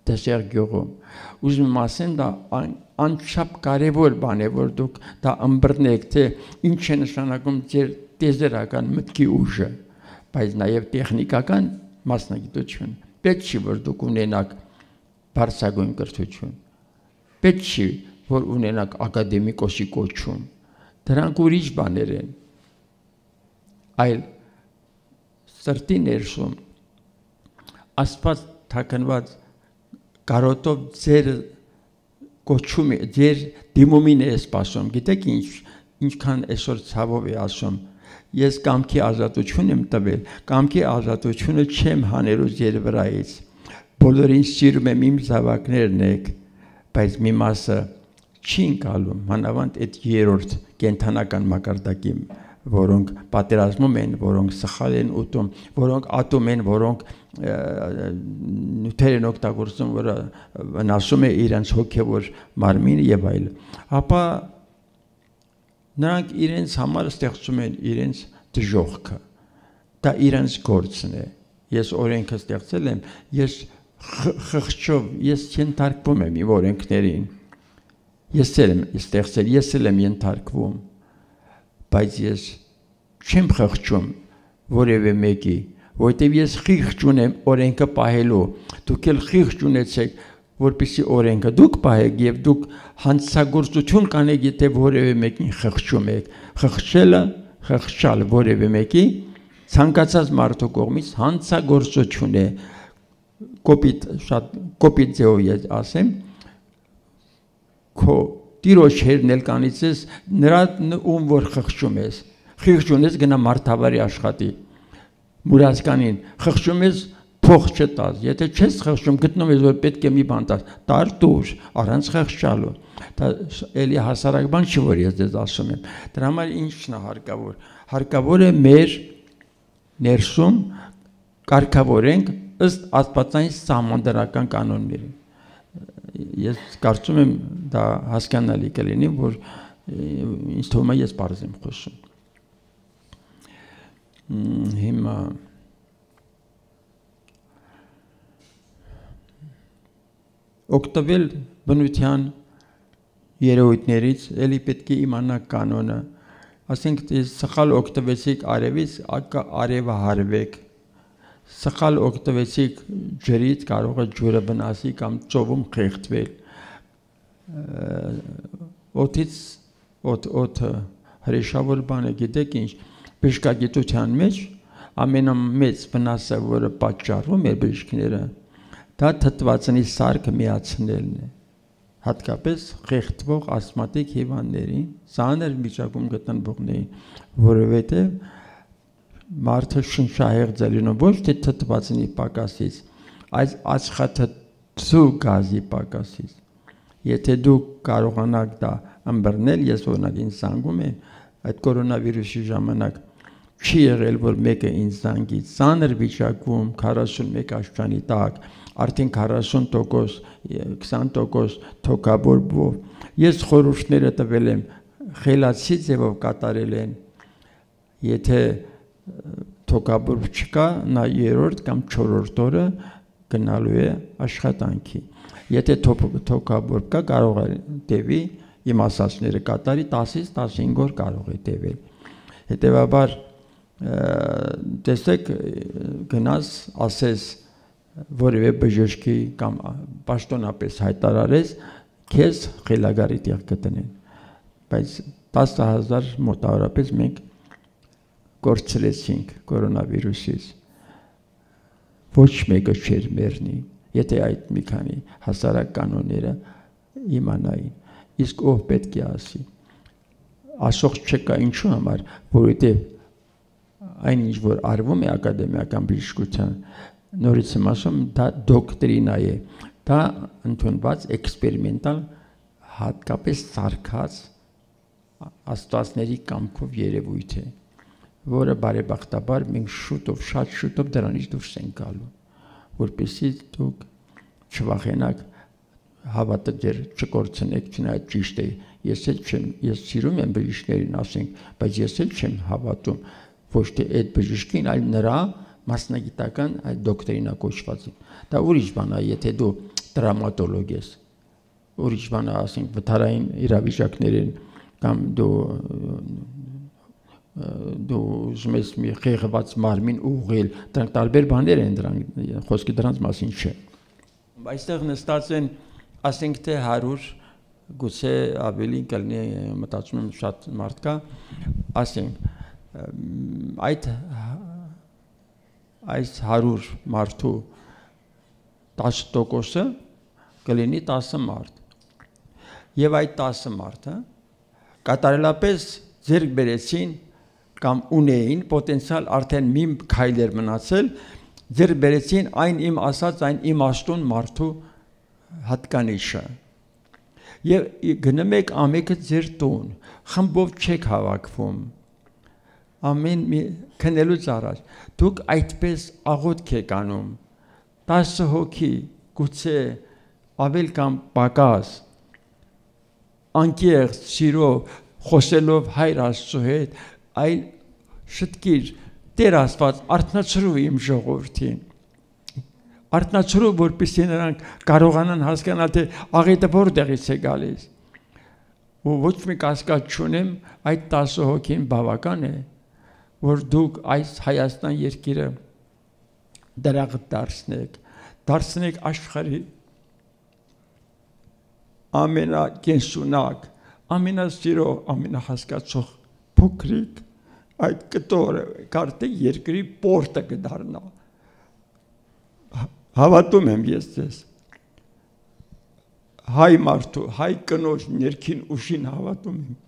դժեր գյուղում ուզում եմ ասեմ դա անչափ կարևոր բան է որ դուք դա ըմբռնեք թե ինչ է նշանակում ձեր տեզերական մտքի ուժը բայց նաև տեխնիկական մասնագիտություն պետք չի որ դուք ունենաք բարձրագույն կրթություն պետք չի որ ունենաք ակադեմիկոսի կոչում դրանք ուրիշ բաներ են այլ սրտի ներսում Աստված թաքնված կարոտով ձեր կոչումը ձեր դիմումին է սպասում գիտեք ինչքան այսօր ցավով է ասում ես կամքի ազատություն եմ տվել կամքի ազատությունը չեմ հանելու ձեր վրայից բոլորին սիրում եմ իմ զավակներն եք բայց մի մասը չի ընկալում մանավանդ այդ երրորդ կենթանական մակարդակի որոնք պատերազմում են որոնք սխալ են ուտում որոնք ատում են որոնք նյութեր են օգտագործում որը վնասում է իրենց հոգևոր մարմինը եւ այլն ապա նրանք իրենց համար ստեղծում են իրենց դժոխքը դա իրենց գործն է ես օրենքը ստեղծել եմ ես խղճով ես ենթարկվում եմ իմ օրենքներին ես եմ ստեղծել ես եմ ենթարկվում բայց ես չեմ խղճում որևէ մեկի որտեվ ես խիղճ ունեմ օրենքը պահելու դուք էլ խիղճ ունեցեք որպեսզի օրենքը դուք պահեք եւ դուք հանցագործություն կանեք եթե որևէ մեկին խղճում եք խղճելը խղճալ որևէ մեկի ցանկացած մարդու կողմից հանցագործություն է կոպիտ շատ կոպիտ ձեով ես ասեմ քո տիրոջ հերնել կանից ես նրա ում որ խղճում ես խիղճ ունես գնա մարդավարի աշխատի մուրացկանին խղճում ես փող չտաս եթե չես խղճում գտնում ես որ պետք է մի բան տաս տար դուր առանց խղճալու դա էլի հասարակ բան չի որ ես դες ասում եմ դրա համար ինչն է հարկավոր է մեր ներսում կարգավորենք ըստ աստվածային սահմանադրական կանոնների ես կարծում եմ դա հասկանալի կլինի որ ինձ թվում է ես բարձ եմ խոսում հիմա օգտվել բնության երևույթներից էլի պետք է իմանաք կանոնը ասենք սխալ օգտվեցիք արևից արևը հարվեք սխալ օգտվեցիք ջրից կարող է ջուրը վնասի կամ ծովում խեղդվել օդից օդը հրեշավոր բան է գիտեք ինչ բժշկագիտության մեջ ամենամեծ վնասը որը պատճառում է բժիշկները դա թթվածնի սարքը միացնելն է հատկապես խեղդվող ասթմատիկ հիվանդներին ծանր վիճակում գտնվողներին որովհետև մարդը շնչահեղձ է լինում ոչ թե թթվածնի պակասից, այլ աշխատաթու գազի պակասից։ Եթե դուք կարողանաք դա ըմբռնել, ես օրինակ ինձ զանգում են այդ կորոնավիրուսի ժամանակ չի եղել, որ մեկը ինձ զանգի ծանր վիճակում 41 աստիճանի տակ, արդեն 40%, 20% թոքաբորբով։ Ես խորհուրդները տվել եմ, խելացի ձևով կատարել են։ Եթե թոքաբորբ չկա, նա 3-րդ կամ 4-րդ օրը գնալու է աշխատանքի։ Եթե թոքաբորբ կա, կարող է տևի, իմ ասածները կատարի 10-ից 15 օր կարող է տևել։ Հետևաբար տեսեք, գնաս, ասես որևէ բժշկի կամ պաշտոնապես հայտարարես, քեզ խելագարի տեղ կտնեն։ Բայց 10,000 մոտավորապես մենք կորցրեցինք կորոնավիրուսից։ Ոչ մեկը չէր մեռնի, եթե այդ մի քանի հասարակ կանոնները իմանային։ Իսկ ով պետք է ասի։ Ասող չկա, ինչու համար, որովհետև այնինչ որ արվում է ակադեմիական բժշկության, նորից եմ ասում, դա դոկտրինա է, դա ընդունված էքսպերիմենտալ հատկապես սարքած աստվածների կամքով երևույթ է, որը բարեբախտաբար մենք շուտով, շատ շուտով դրանից դուրս ենք գալու, որպեսզի դուք չվախենաք, հավատը ձեր չկորցնեք, չնայած ճիշտ է, ես սիրում եմ բժիշկներին, ասենք, բայց ես էլ չեմ հավատում, ոչ թե այդ բժշկին, այլ նրա մասնագիտական այդ դոկտրինա կոչվածին։ Դա ուրիշ բան է, եթե դու տրավմատոլոգ ես, ուրիշ բան է, ասենք, վթարային իրավիճակներին, կամ դու ուզում ես մի խեղված մարմին ուղղել, դրանք տարբեր բաներ են, դրանք խոսքը դրանց մասին չէ։ Այստեղ նստած են, ասենք թե 100, գուցե ավելի կլինի, մտածում եմ շատ մարդ կա, ասենք, այս 100 մարդու 10%-ը կլինի 10 մարդ։ Եվ այդ 10 մարդը կատարելապես ձեռք բերեցին կամ ունեին պոտենցիալ արդեն մի քայլ էր մնացել, ձեռք բերեցին այն իմ ասած, այն իմաստուն մարդու հատկանիշը։ Եվ գնում եք ամենը ձեր տուն, խմբով չեք հավաքվում, ամեն մի քնելուց առաջ, դուք այդպես աղոթք եք անում, 10 հոգի, գուցե ավել կամ պակաս, անկեղծ սիրով, խոսելով Հայր Աստծո հետ, այլ շտկիր, Տեր Աստված, արթնացրու իմ ժողովրդին, արթնացրու, որպեսզի նրանք կարողանան հասկանալ, թե աղետը որտեղից է գալիս։ Ու ոչ մի կասկած չունեմ, այդ 10 հոգին բավական է, որ դուք այս Հայաստան երկիրը դրախտ դարձնեք աշխարհի ամենակենսունակ, ամենասիրող, ամենահասկացող փոքրիկ այդ կտորը, կարծեք երկրի պորտը կդառնա։ Հավատում եմ ես ձեզ, հայ մարդու, հայ կնոջ ներքին ուժին հավատում եմ։